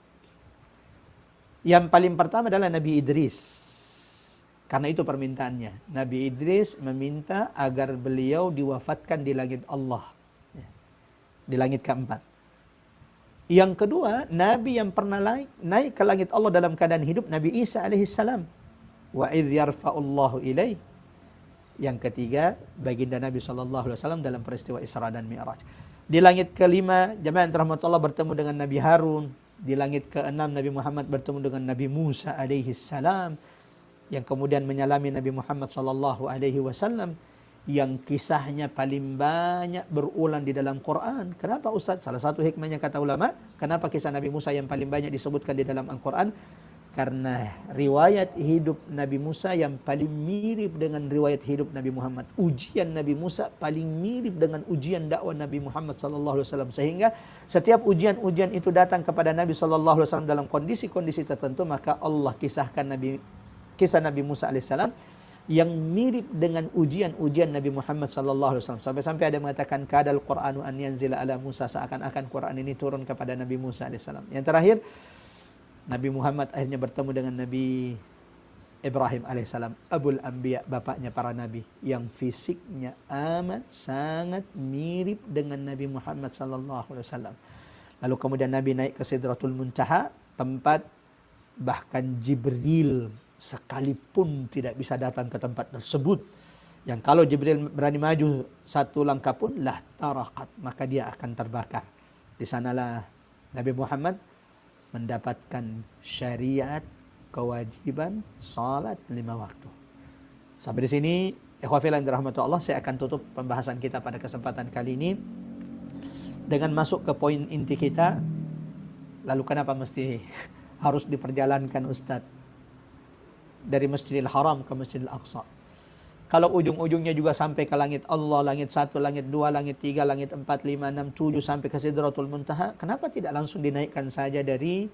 Yang paling pertama adalah Nabi Idris. Karena itu permintaannya. Nabi Idris meminta agar beliau diwafatkan di langit Allah. Ya. Di langit keempat. Yang kedua, nabi yang pernah naik ke langit Allah dalam keadaan hidup, Nabi Isa alaihissalam. Wa idh yarfa'ullahu ilaih. Yang ketiga, baginda Nabi SAW dalam peristiwa Isra dan Mi'raj. Di langit kelima, jamaah yang dirahmati Allah, bertemu dengan Nabi Harun. Di langit keenam, Nabi Muhammad bertemu dengan Nabi Musa alaihissalam, yang kemudian menyalami Nabi Muhammad SAW, yang kisahnya paling banyak berulang di dalam Quran. Kenapa Ustaz? Salah satu hikmahnya kata ulama, kenapa kisah Nabi Musa yang paling banyak disebutkan di dalam Al-Quran? Karena riwayat hidup Nabi Musa yang paling mirip dengan riwayat hidup Nabi Muhammad. Ujian Nabi Musa paling mirip dengan ujian dakwah Nabi Muhammad SAW. Sehingga setiap ujian-ujian itu datang kepada Nabi SAW dalam kondisi-kondisi tertentu, maka Allah kisahkan kisah Nabi Musa alaihissalam yang mirip dengan ujian-ujian Nabi Muhammad SAW. Sampai-sampai ada mengatakan kadal Qur'anu an yanzila ala Musa, seakan-akan Quran ini turun kepada Nabi Musa alaihissalam. Yang terakhir, Nabi Muhammad akhirnya bertemu dengan Nabi Ibrahim alaihissalam, Abul Anbiya, bapaknya para nabi, yang fisiknya amat sangat mirip dengan Nabi Muhammad SAW. Lalu kemudian Nabi naik ke Sidratul Muntaha, tempat bahkan Jibril sekalipun tidak bisa datang ke tempat tersebut. Yang kalau Jibril berani maju satu langkah pun, lah tarakat, maka dia akan terbakar. Di sanalah Nabi Muhammad mendapatkan syariat kewajiban salat 5 waktu. Sampai di sini, ikhwah fillah yang dirahmati Allah, saya akan tutup pembahasan kita pada kesempatan kali ini dengan masuk ke poin inti kita. Lalu kenapa mesti harus diperjalankan Ustadz dari Masjidil Haram ke Masjidil Aqsa? Kalau ujung-ujungnya juga sampai ke langit Allah, langit 1, langit 2, langit 3, langit 4, 5, 6, 7 sampai ke Sidratul Muntaha, kenapa tidak langsung dinaikkan saja dari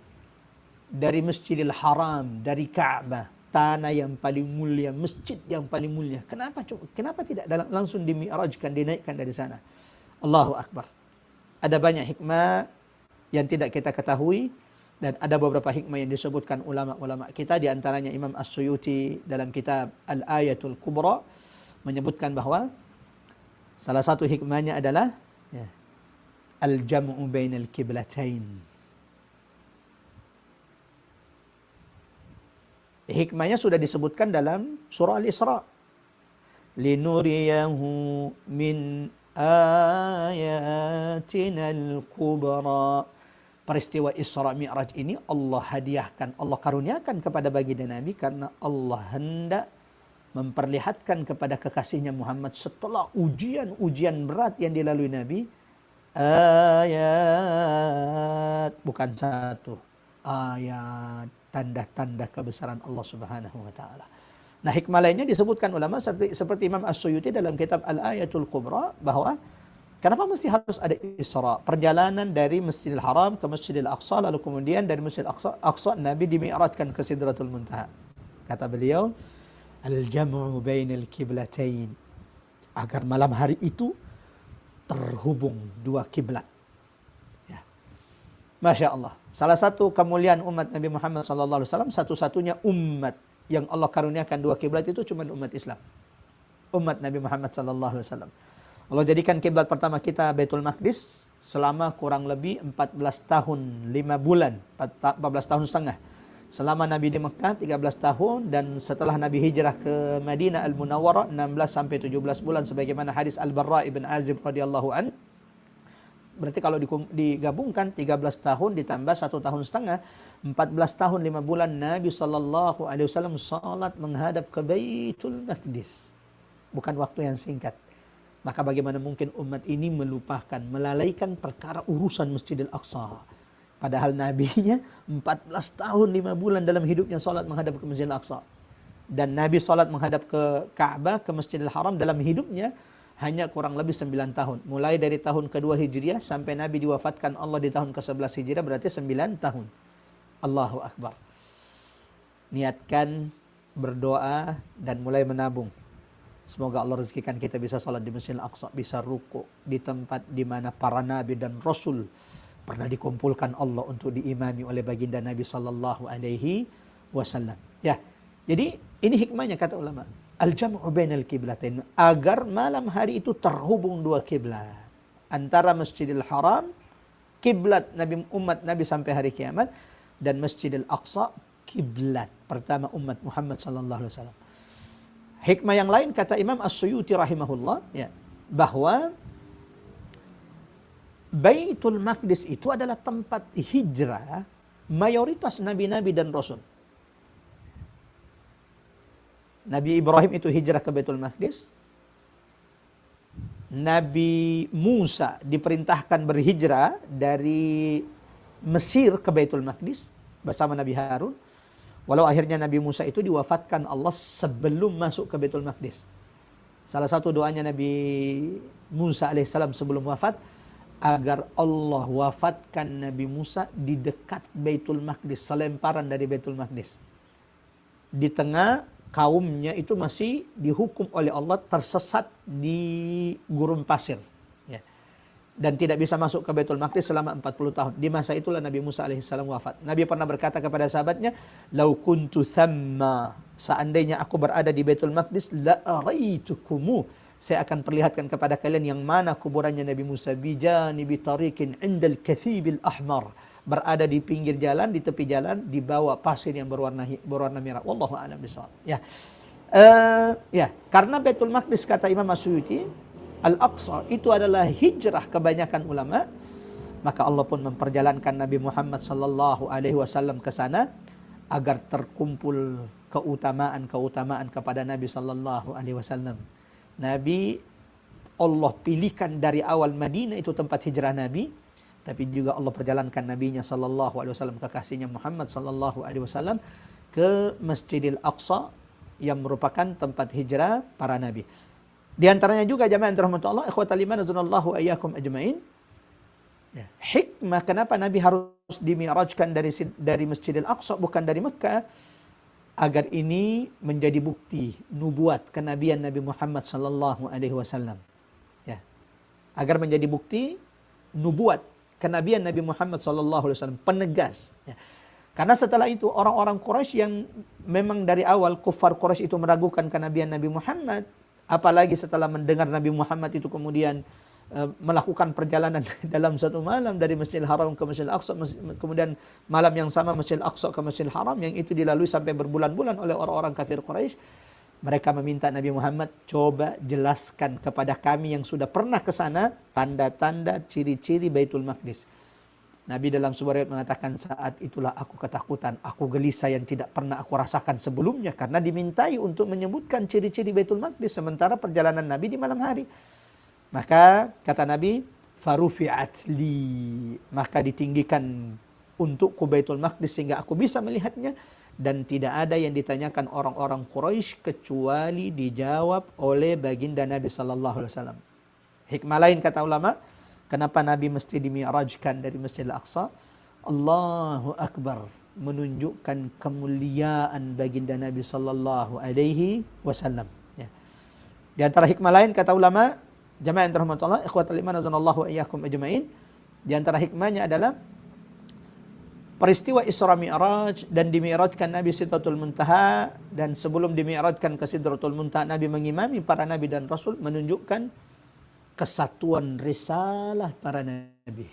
Masjidil Haram, dari Ka'bah, tanah yang paling mulia, masjid yang paling mulia? Kenapa tidak langsung dimi'rajkan, dinaikkan dari sana? Allahu Akbar. Ada banyak hikmah yang tidak kita ketahui, dan ada beberapa hikmah yang disebutkan ulama-ulama kita. Di antaranya Imam As-Suyuti dalam kitab Al-Ayatul Kubra menyebutkan bahwa salah satu hikmahnya adalah al-jam'u bainal qiblatain. Hikmahnya sudah disebutkan dalam surah Al-Isra. Linuriyahu min ayatinal kubra. Peristiwa Isra Mi'raj ini Allah hadiahkan, Allah karuniakan kepada baginda Nabi karena Allah hendak memperlihatkan kepada kekasihnya Muhammad setelah ujian-ujian berat yang dilalui Nabi, ayat, bukan satu, ayat, tanda-tanda kebesaran Allah Subhanahu wa taala. Nah, hikmah lainnya disebutkan ulama seperti Imam As-Suyuti dalam kitab Al-Ayatul Kubra bahwa kenapa mesti harus ada Isra? Perjalanan dari Masjidil Haram ke Masjidil Aqsa, lalu kemudian dari Masjidil Aqsa Nabi dimi'rajkan ke Sidratul Muntaha. Kata beliau, al-jam'u bainal qiblatain, agar malam hari itu terhubung 2 kiblat. Ya. Masya Allah. Salah satu kemuliaan umat Nabi Muhammad SAW, satu-satunya umat yang Allah karuniakan 2 kiblat itu cuma umat Islam. Umat Nabi Muhammad SAW. Allah jadikan kiblat pertama kita Baitul Maqdis, selama kurang lebih 14 tahun 5 bulan, 14 tahun setengah. Selama Nabi di Mekah 13 tahun, dan setelah Nabi hijrah ke Madinah Al-Munawwarah 16 sampai 17 bulan sebagaimana hadis Al-Barra ibn Azib radhiyallahu an. Berarti kalau digabungkan 13 tahun ditambah 1 tahun setengah, 14 tahun 5 bulan Nabi sallallahu alaihi wasallam salat menghadap ke Baitul Maqdis. Bukan waktu yang singkat. Maka bagaimana mungkin umat ini melupakan, melalaikan perkara urusan Masjidil Aqsa. Padahal nabinya 14 tahun 5 bulan dalam hidupnya salat menghadap ke Masjidil Aqsa. Dan Nabi salat menghadap ke Ka'bah, ke Masjidil Haram dalam hidupnya hanya kurang lebih 9 tahun. Mulai dari tahun kedua Hijriah sampai Nabi diwafatkan Allah di tahun ke-11 Hijriah, berarti 9 tahun. Allahu Akbar. Niatkan berdoa dan mulai menabung. Semoga Allah rezekikan kita bisa salat di Masjidil Aqsa, bisa ruku di tempat di mana para nabi dan rasul pernah dikumpulkan Allah untuk diimami oleh baginda Nabi sallallahu alaihi wasallam. Ya. Jadi ini hikmahnya kata ulama. Al-jam'u bainal qiblatain, agar malam hari itu terhubung dua kiblat. Antara Masjidil Haram, kiblat Nabi, umat Nabi sampai hari kiamat, dan Masjidil Aqsa, kiblat pertama umat Muhammad sallallahu alaihi wasallam. Hikmah yang lain kata Imam As-Suyuti rahimahullah, ya, bahwa Baitul Maqdis itu adalah tempat hijrah mayoritas nabi-nabi dan rasul. Nabi Ibrahim itu hijrah ke Baitul Maqdis. Nabi Musa diperintahkan berhijrah dari Mesir ke Baitul Maqdis bersama Nabi Harun. Walau akhirnya Nabi Musa itu diwafatkan Allah sebelum masuk ke Baitul Maqdis. Salah satu doanya Nabi Musa alaihissalam sebelum wafat, agar Allah wafatkan Nabi Musa di dekat Baitul Maqdis, selemparan dari Baitul Maqdis. Di tengah kaumnya itu masih dihukum oleh Allah tersesat di gurun pasir. Ya. Dan tidak bisa masuk ke Baitul Maqdis selama 40 tahun. Di masa itulah Nabi Musa alaihissalam wafat. Nabi pernah berkata kepada sahabatnya, "Lau kuntu thamma", seandainya aku berada di Baitul Maqdis, la araitukumu, saya akan perlihatkan kepada kalian yang mana kuburannya Nabi Musa, bijanibi tariqin indal kathibil ahmar, berada di pinggir jalan, di tepi jalan, di bawah pasir yang berwarna merah. Wallahu a'lam bishawab. Ya. Ya, karena Baitul Maqdis kata Imam As-Suyuti, Al-Aqsa itu adalah hijrah kebanyakan ulama, maka Allah pun memperjalankan Nabi Muhammad sallallahu alaihi wasallam ke sana agar terkumpul keutamaan kepada Nabi sallallahu alaihi wasallam. Nabi Allah pilihkan dari awal Madinah itu tempat hijrah Nabi, tapi juga Allah perjalankan Nabinya sallallahu alaihi wasallam, kekasihnya Muhammad sallallahu alaihi wasallam, ke Masjidil Aqsa yang merupakan tempat hijrah para nabi. Di antaranya juga jamaah yang dirahmati Allah, ikhwatal iman azanallahu ayyakum ajmain. Ya, hikmah kenapa Nabi harus dimi'rajkan dari Masjidil Aqsa bukan dari Mekah, agar ini menjadi bukti nubuat kenabian Nabi Muhammad sallallahu alaihi wasallam. Ya. Agar menjadi bukti nubuat kenabian Nabi Muhammad sallallahu alaihi wasallam, penegas. Ya. Karena setelah itu orang-orang Quraisy yang memang dari awal kufar Quraisy itu meragukan kenabian Nabi Muhammad, apalagi setelah mendengar Nabi Muhammad itu kemudian melakukan perjalanan dalam satu malam dari Masjidil Haram ke Masjidil Aqsa, kemudian malam yang sama Masjidil Aqsa ke Masjidil Haram, yang itu dilalui sampai berbulan-bulan oleh orang-orang kafir Quraisy. Mereka meminta Nabi Muhammad, coba jelaskan kepada kami yang sudah pernah ke sana tanda-tanda ciri-ciri Baitul Maqdis. Nabi dalam sebuah riwayat mengatakan, saat itulah aku ketakutan, aku gelisah yang tidak pernah aku rasakan sebelumnya, karena dimintai untuk menyebutkan ciri-ciri Baitul Maqdis sementara perjalanan Nabi di malam hari. Maka kata Nabi, farufi'at li, maka ditinggikan untukku Baitul Maqdis sehingga aku bisa melihatnya, dan tidak ada yang ditanyakan orang-orang Quraisy kecuali dijawab oleh baginda Nabi sallallahu alaihi wasallam. Hikmah lain kata ulama, kenapa Nabi mesti dimi'rajkan dari Masjidil Aqsa? Allahu Akbar, menunjukkan kemuliaan baginda Nabi sallallahu alaihi wasallam. Ya. Di antara hikmah lain kata ulama, jamaah yang dirahmati Allah, ikhwatal iman azanallahu ayyakum ajmain, di antara hikmahnya adalah peristiwa Isra Mi'raj dan dimi'rajkan Nabi Sidratul Muntaha, dan sebelum dimi'rajkan ke Sidratul Muntaha Nabi mengimami para nabi dan rasul, menunjukkan kesatuan risalah para nabi.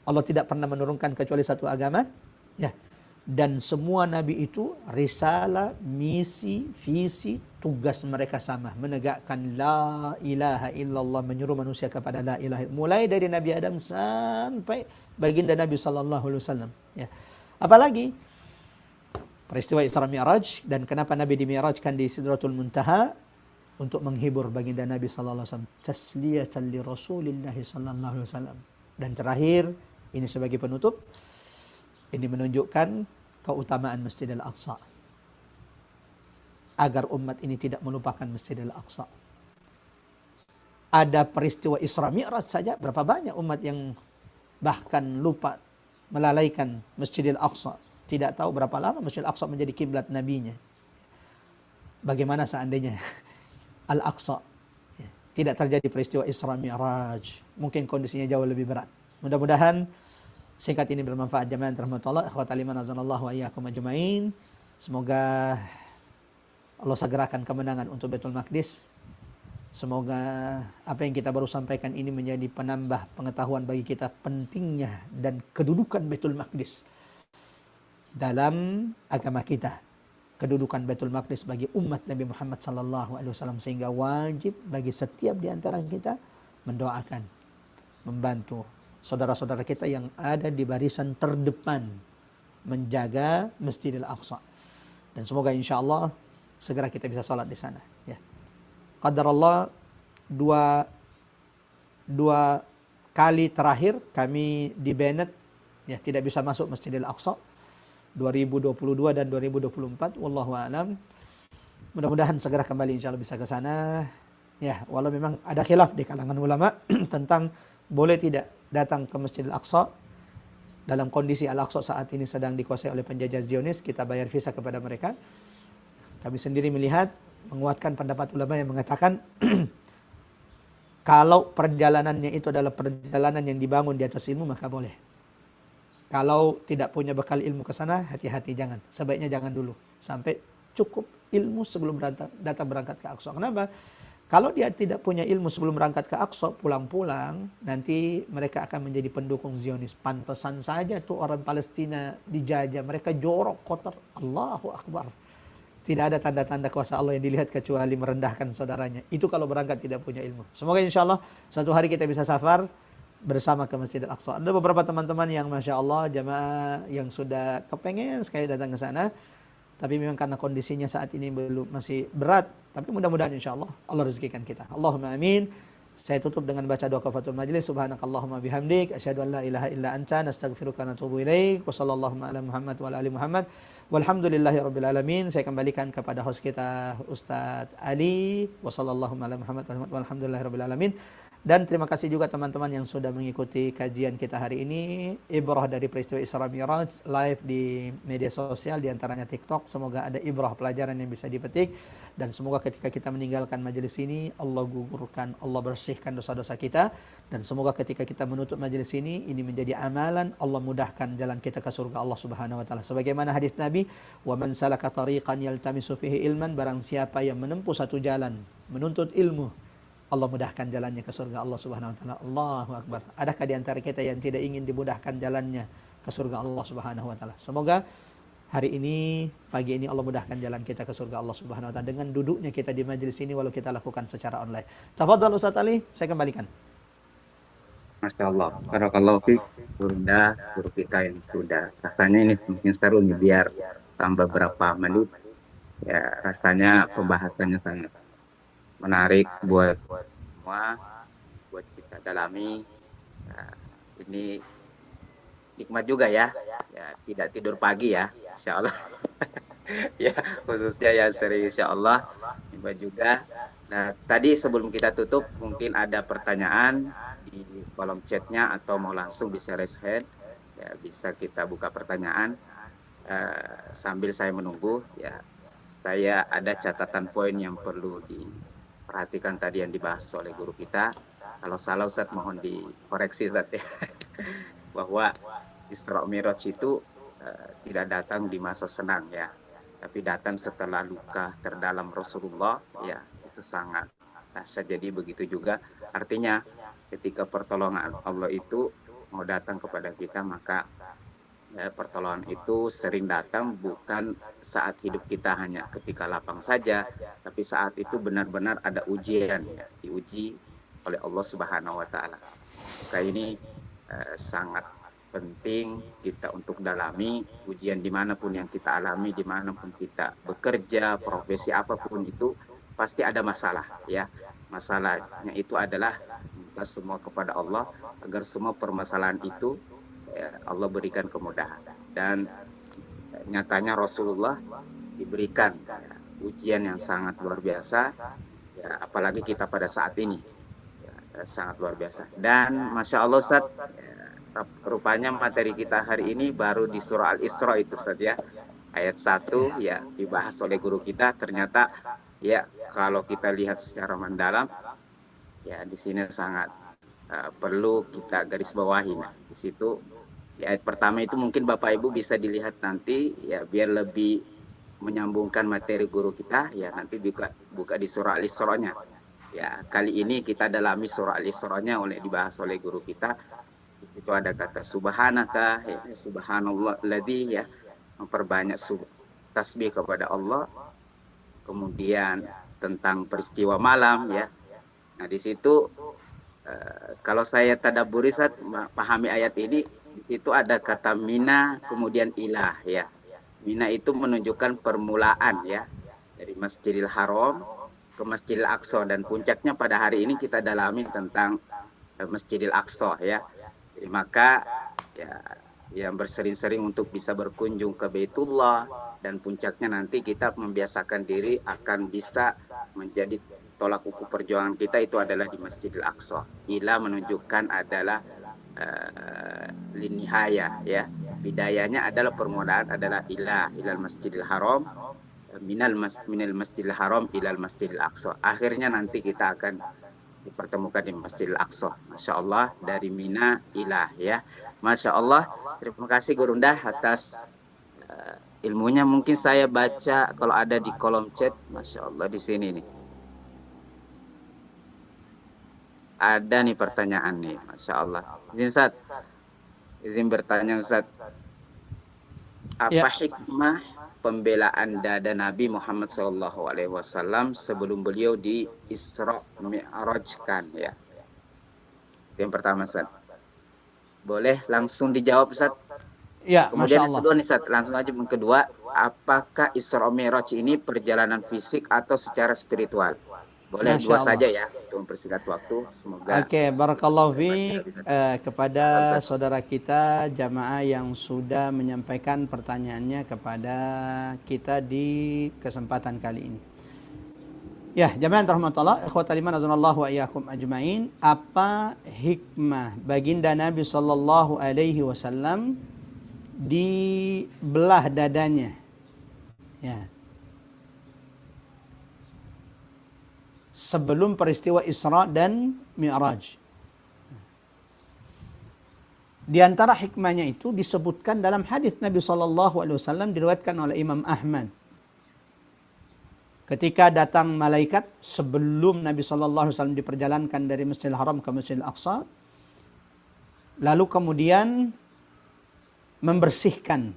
Allah tidak pernah menurunkan kecuali satu agama, ya. Dan semua nabi itu risalah, misi, visi, tugas mereka sama, menegakkan la ilaha illallah, menyuruh manusia kepada la ilaha illallah. Mulai dari Nabi Adam sampai baginda Nabi sallallahu alaihi wasallam, ya. Apalagi peristiwa Isra Mi'raj, dan kenapa Nabi dimi'rajkan di Sidratul Muntaha untuk menghibur baginda Nabi sallallahu alaihi wasallam, tasliyatan li Rasulillah sallallahu alaihi wasallam. Dan terakhir, ini sebagai penutup, ini menunjukkan keutamaan Masjidil Aqsa, agar umat ini tidak melupakan Masjidil Aqsa. Ada peristiwa Isra Mi'raj saja, berapa banyak umat yang bahkan lupa, melalaikan Masjidil Aqsa. Tidak tahu berapa lama Masjidil Aqsa menjadi kiblat nabinya. Bagaimana seandainya Al-Aqsa tidak terjadi peristiwa Isra Mi'raj, mungkin kondisinya jauh lebih berat. Mudah-mudahan singkat ini bermanfaat jamaah rahmatullah, akhwatal iman azanallahu wa iyyakum ajmain. Semoga Allah segerakan kemenangan untuk Baitul Maqdis. Semoga apa yang kita baru sampaikan ini menjadi penambah pengetahuan bagi kita pentingnya dan kedudukan Baitul Maqdis dalam agama kita. Kedudukan Baitul Maqdis bagi umat Nabi Muhammad sallallahu alaihi wasallam, sehingga wajib bagi setiap di antara kita mendoakan, membantu saudara-saudara kita yang ada di barisan terdepan menjaga Masjidil Aqsa. Dan semoga insya-Allah segera kita bisa salat di sana, ya. Qadarullah, dua kali terakhir kami di Bennett, ya, tidak bisa masuk Masjidil Aqsa, 2022 dan 2024, wallahu a'lam. Mudah-mudahan segera kembali insyaallah bisa ke sana, ya. Walau memang ada khilaf di kalangan ulama tentang boleh tidak datang ke Masjidil Aqsa dalam kondisi Al-Aqsa saat ini sedang dikuasai oleh penjajah Zionis, kita bayar visa kepada mereka. Kami sendiri melihat, menguatkan pendapat ulama yang mengatakan kalau perjalanannya itu adalah perjalanan yang dibangun di atas ilmu, maka boleh. Kalau tidak punya bekal ilmu ke sana, hati-hati, jangan. Sebaiknya jangan dulu sampai cukup ilmu sebelum datang berangkat ke Aqsa. Kenapa? Kalau dia tidak punya ilmu sebelum berangkat ke Aqsa, pulang-pulang nanti mereka akan menjadi pendukung Zionis. Pantesan saja tuh orang Palestina dijajah, mereka jorok, kotor. Allahu Akbar. Tidak ada tanda-tanda kuasa Allah yang dilihat kecuali merendahkan saudaranya. Itu kalau berangkat tidak punya ilmu. Semoga insya Allah satu hari kita bisa safar bersama ke Masjidil Aqsa. Ada beberapa teman-teman yang Masya Allah, jamaah yang sudah kepengen sekali datang ke sana. Tapi memang karena kondisinya saat ini masih berat. Tapi mudah-mudahan insya Allah Allah rezekikan kita. Allahumma amin. Saya tutup dengan baca doa kafatul majlis. Subhanakallahumma bihamdik, asyhadu an la ilaha illa anta, nastaghfiruka wa natubu ilaik. Wa sallallahu ala Muhammad wa ala ali Muhammad. Walhamdulillahirabbil alamin. Saya kembalikan kepada host kita Ustadz Ali. Wa sallallahu ala Muhammad walhamdulillahirabbil alamin. Dan terima kasih juga teman-teman yang sudah mengikuti kajian kita hari ini. Ibrah dari peristiwa Isra Mi'raj live di media sosial, diantaranya TikTok. Semoga ada ibrah, pelajaran yang bisa dipetik. Dan semoga ketika kita meninggalkan majelis ini, Allah gugurkan, Allah bersihkan dosa-dosa kita. Dan semoga ketika kita menutup majelis ini menjadi amalan, Allah mudahkan jalan kita ke surga Allah Subhanahu wa taala. Sebagaimana hadis Nabi, "Wa man salaka tariqan yaltamisu fihi ilman", barang siapa yang menempuh satu jalan menuntut ilmu, Allah mudahkan jalannya ke surga Allah Subhanahu wa taala. Allahu Akbar. Adakah di antara kita yang tidak ingin dimudahkan jalannya ke surga Allah Subhanahu wa taala? Semoga hari ini, pagi ini Allah mudahkan jalan kita ke surga Allah Subhanahu wa taala dengan duduknya kita di majelis ini walau kita lakukan secara online. Tafadhal Ustaz Ali, saya kembalikan. Masya Allah, barakallahu fiik, Bunda, guru kita yang sudah. Rasanya ini mungkin seru nih, biar tambah berapa menit. Ya, rasanya pembahasannya sangat menarik buat semua, buat kita dalami. Nah, ini nikmat juga ya, tidak tidur pagi ya, insya Allah. Ya, khususnya yang sering insya Allah, nikmat juga. Nah, tadi sebelum kita tutup, mungkin ada pertanyaan di kolom chatnya atau mau langsung bisa raise hand, ya, bisa kita buka pertanyaan. Sambil saya menunggu, ya, saya ada catatan poin yang perlu diperhatikan tadi yang dibahas oleh guru kita. Kalau salah Ustaz mohon dikoreksi Ustaz ya. Bahwa Isra Mi'raj itu tidak datang di masa senang ya, tapi datang setelah luka terdalam Rasulullah ya, itu sangat dahsyat. Jadi begitu juga Artinya ketika pertolongan Allah itu mau datang kepada kita, maka pertolongan itu sering datang bukan saat hidup kita hanya ketika lapang saja, tapi saat itu benar-benar ada ujian, ya, diuji oleh Allah Subhanahu wa taala. Maka ini sangat penting kita untuk dalami ujian dimanapun yang kita alami, dimanapun kita bekerja, profesi apapun itu pasti ada masalah, ya. Masalahnya itu adalah minta semua kepada Allah agar semua permasalahan itu Allah berikan kemudahan. Dan nyatanya Rasulullah diberikan ujian yang sangat luar biasa, ya, apalagi kita pada saat ini, ya, sangat luar biasa. Dan Masya Allah Ustaz, rupanya materi kita hari ini baru di surah Al-Isra itu Ustaz, ya. Ayat 1 ya dibahas oleh guru kita. Ternyata ya kalau kita lihat secara mendalam, ya di sini sangat perlu kita garis bawahi. Nah, di situ di ayat pertama itu mungkin Bapak Ibu bisa dilihat nanti, ya, biar lebih menyambungkan materi guru kita, ya, nanti buka di surah Al-Isra-nya. Ya, kali ini kita dalami surah Al-Isra-nya dibahas oleh guru kita. Itu ada kata subhanaka, ya, subhanallah ladzi, ya, memperbanyak tasbih kepada Allah. Kemudian tentang peristiwa malam, ya. Nah, di situ kalau saya tadabburi, pahami ayat ini, di situ ada kata mina kemudian ilah, ya. Mina itu menunjukkan permulaan, ya, dari Masjidil Haram ke Masjidil Aqsa, dan puncaknya pada hari ini kita dalami tentang Masjidil Aqsa, ya. Jadi maka ya yang bersering-sering untuk bisa berkunjung ke Baitullah, dan puncaknya nanti kita membiasakan diri akan bisa menjadi tolak ukur perjuangan kita itu adalah di Masjidil Aqsa. Ila menunjukkan adalah linihaya, ya. Bidayanya adalah permulaan adalah ilal Masjidil Haram, minal Masjidil Haram ilal Masjidil Aqsa. Akhirnya nanti kita akan dipertemukan di Masjidil Aqsa. Masya Allah, dari Mina ilah, ya. Masya Allah. Terima kasih Gurunda atas ilmunya. Mungkin saya baca kalau ada di kolom chat. Masya Allah, di sini nih. Ada nih pertanyaan nih, Masya Allah. Izin bertanya Ustaz. Apa hikmah pembelaan dada Nabi Muhammad SAW sebelum beliau di Isra Mi'rajkan, ya? Yang pertama, Ustaz. Boleh langsung dijawab, Ustaz? Ya, kemudian Masya Allah. Yang kedua nih, Ustaz, langsung aja yang kedua, apakah Isra Mi'raj ini perjalanan fisik atau secara spiritual? Boleh Masya dua Allah. saja, ya, untuk mempersingkat waktu. Semoga. Oke, barakallahu fiik kepada saudara kita jamaah yang sudah menyampaikan pertanyaannya kepada kita di kesempatan kali ini. Ya, jamaah rahmatullah, ikhwatal iman azanallahu wa iyyakum ajmain. Apa hikmah baginda Nabi sallallahu alaihi wasallam di belah dadanya? Ya. Sebelum peristiwa Isra dan Mi'raj. Di antara hikmahnya itu disebutkan dalam hadis Nabi SAW, diriwayatkan oleh Imam Ahmad. Ketika datang malaikat sebelum Nabi SAW diperjalankan dari Masjidil Haram ke Masjidil Aqsa, lalu kemudian membersihkan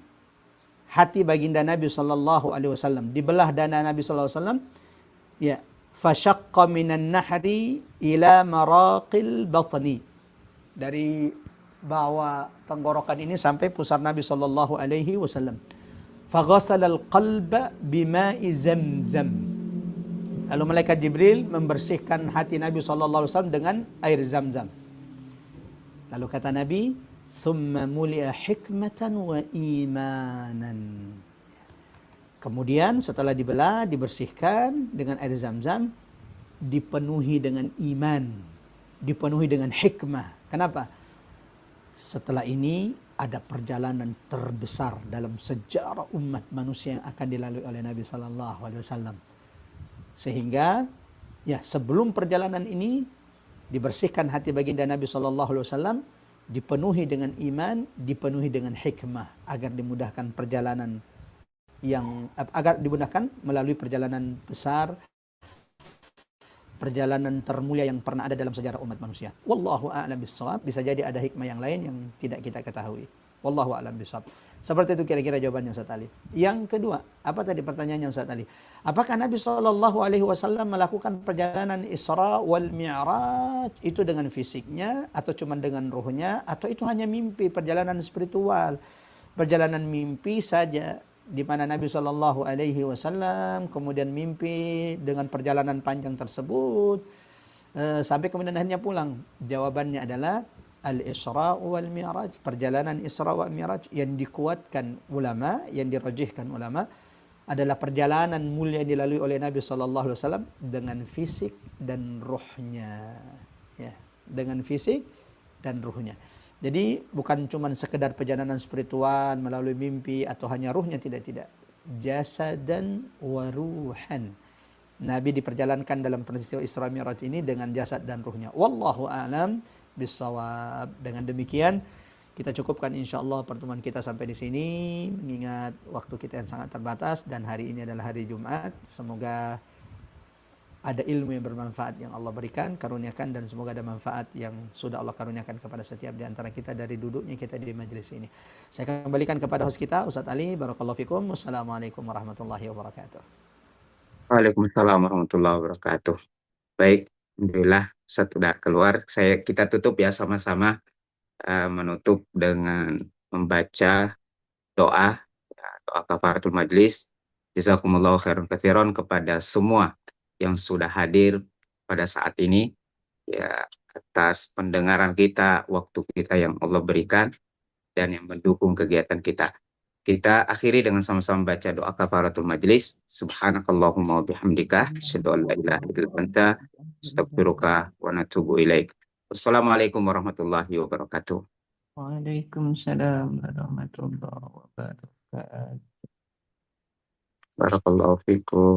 hati baginda Nabi SAW, dibelah dada Nabi SAW, ya. Fashaqqa minan nahri ila maraqil batni. Dari bawah tenggorokan ini sampai pusar Nabi sallallahu alaihi wasallam. Faghasala al-qalba bima'i zamzam. Lalu malaikat Jibril membersihkan hati Nabi sallallahu alaihi wasallam dengan air Zam-Zam. Lalu kata Nabi, "Tsumma muli'a hikmatan wa imanan." Kemudian setelah dibelah, dibersihkan dengan air Zam-Zam, dipenuhi dengan iman, dipenuhi dengan hikmah. Kenapa? Setelah ini ada perjalanan terbesar dalam sejarah umat manusia yang akan dilalui oleh Nabi Sallallahu Alaihi Wasallam. Sehingga ya sebelum perjalanan ini dibersihkan hati baginda Nabi Sallallahu Alaihi Wasallam, dipenuhi dengan iman, dipenuhi dengan hikmah agar dimudahkan perjalanan agar dimudahkan melalui perjalanan besar perjalanan termulia yang pernah ada dalam sejarah umat manusia. Wallahu a'lam bishawab. Bisa jadi ada hikmah yang lain yang tidak kita ketahui. Wallahu a'lam bishawab. Seperti itu kira-kira jawabannya Ustaz Ali. Yang kedua, apa tadi pertanyaannya Ustaz Ali? Apakah Nabi SAW melakukan perjalanan Isra wal Mi'raj itu dengan fisiknya atau cuma dengan ruhnya atau itu hanya mimpi, perjalanan spiritual, perjalanan mimpi saja, di mana Nabi SAW kemudian mimpi dengan perjalanan panjang tersebut sampai kemudian akhirnya pulang. Jawabannya adalah al-Isra wal Mi'raj, perjalanan Isra wal Mi'raj yang dikuatkan ulama, yang dirajihkan ulama adalah perjalanan mulia yang dilalui oleh Nabi SAW dengan fisik dan ruhnya, ya, dengan fisik dan ruhnya. Jadi bukan cuma sekedar perjalanan spiritual melalui mimpi atau hanya ruhnya, tidak. Jasadan wa ruhan. Nabi diperjalankan dalam peristiwa Isra Mi'raj ini dengan jasad dan ruhnya. Wallahu a'lam bishawab. Dengan demikian kita cukupkan insyaallah pertemuan kita sampai di sini, mengingat waktu kita yang sangat terbatas dan hari ini adalah hari Jumat. Semoga ada ilmu yang bermanfaat yang Allah berikan, karuniakan, dan semoga ada manfaat yang sudah Allah karuniakan kepada setiap di antara kita dari duduknya kita di majelis ini. Saya akan kembalikan kepada host kita, Ustaz Ali. Barakallahu fikum. Wassalamualaikum warahmatullahi wabarakatuh. Waalaikumsalam warahmatullahi wabarakatuh. Baik, alhamdulillah Ustaz sudah keluar. Kita tutup ya sama-sama, menutup dengan membaca doa, doa kafaratul majlis. Jazakumullahu khairan katsiran kepada semua yang sudah hadir pada saat ini, ya, atas pendengaran kita, waktu kita yang Allah berikan dan yang mendukung kegiatan kita. Kita akhiri dengan sama-sama baca doa kafaratul majlis. Subhanakallahumma wa bihamdika asyhadu an la ilaha illa anta astaghfiruka wa natubu ilaik. Wassalamualaikum warahmatullahi wabarakatuh. Waalaikumsalam warahmatullahi wabarakatuh. Barakallahu fikum.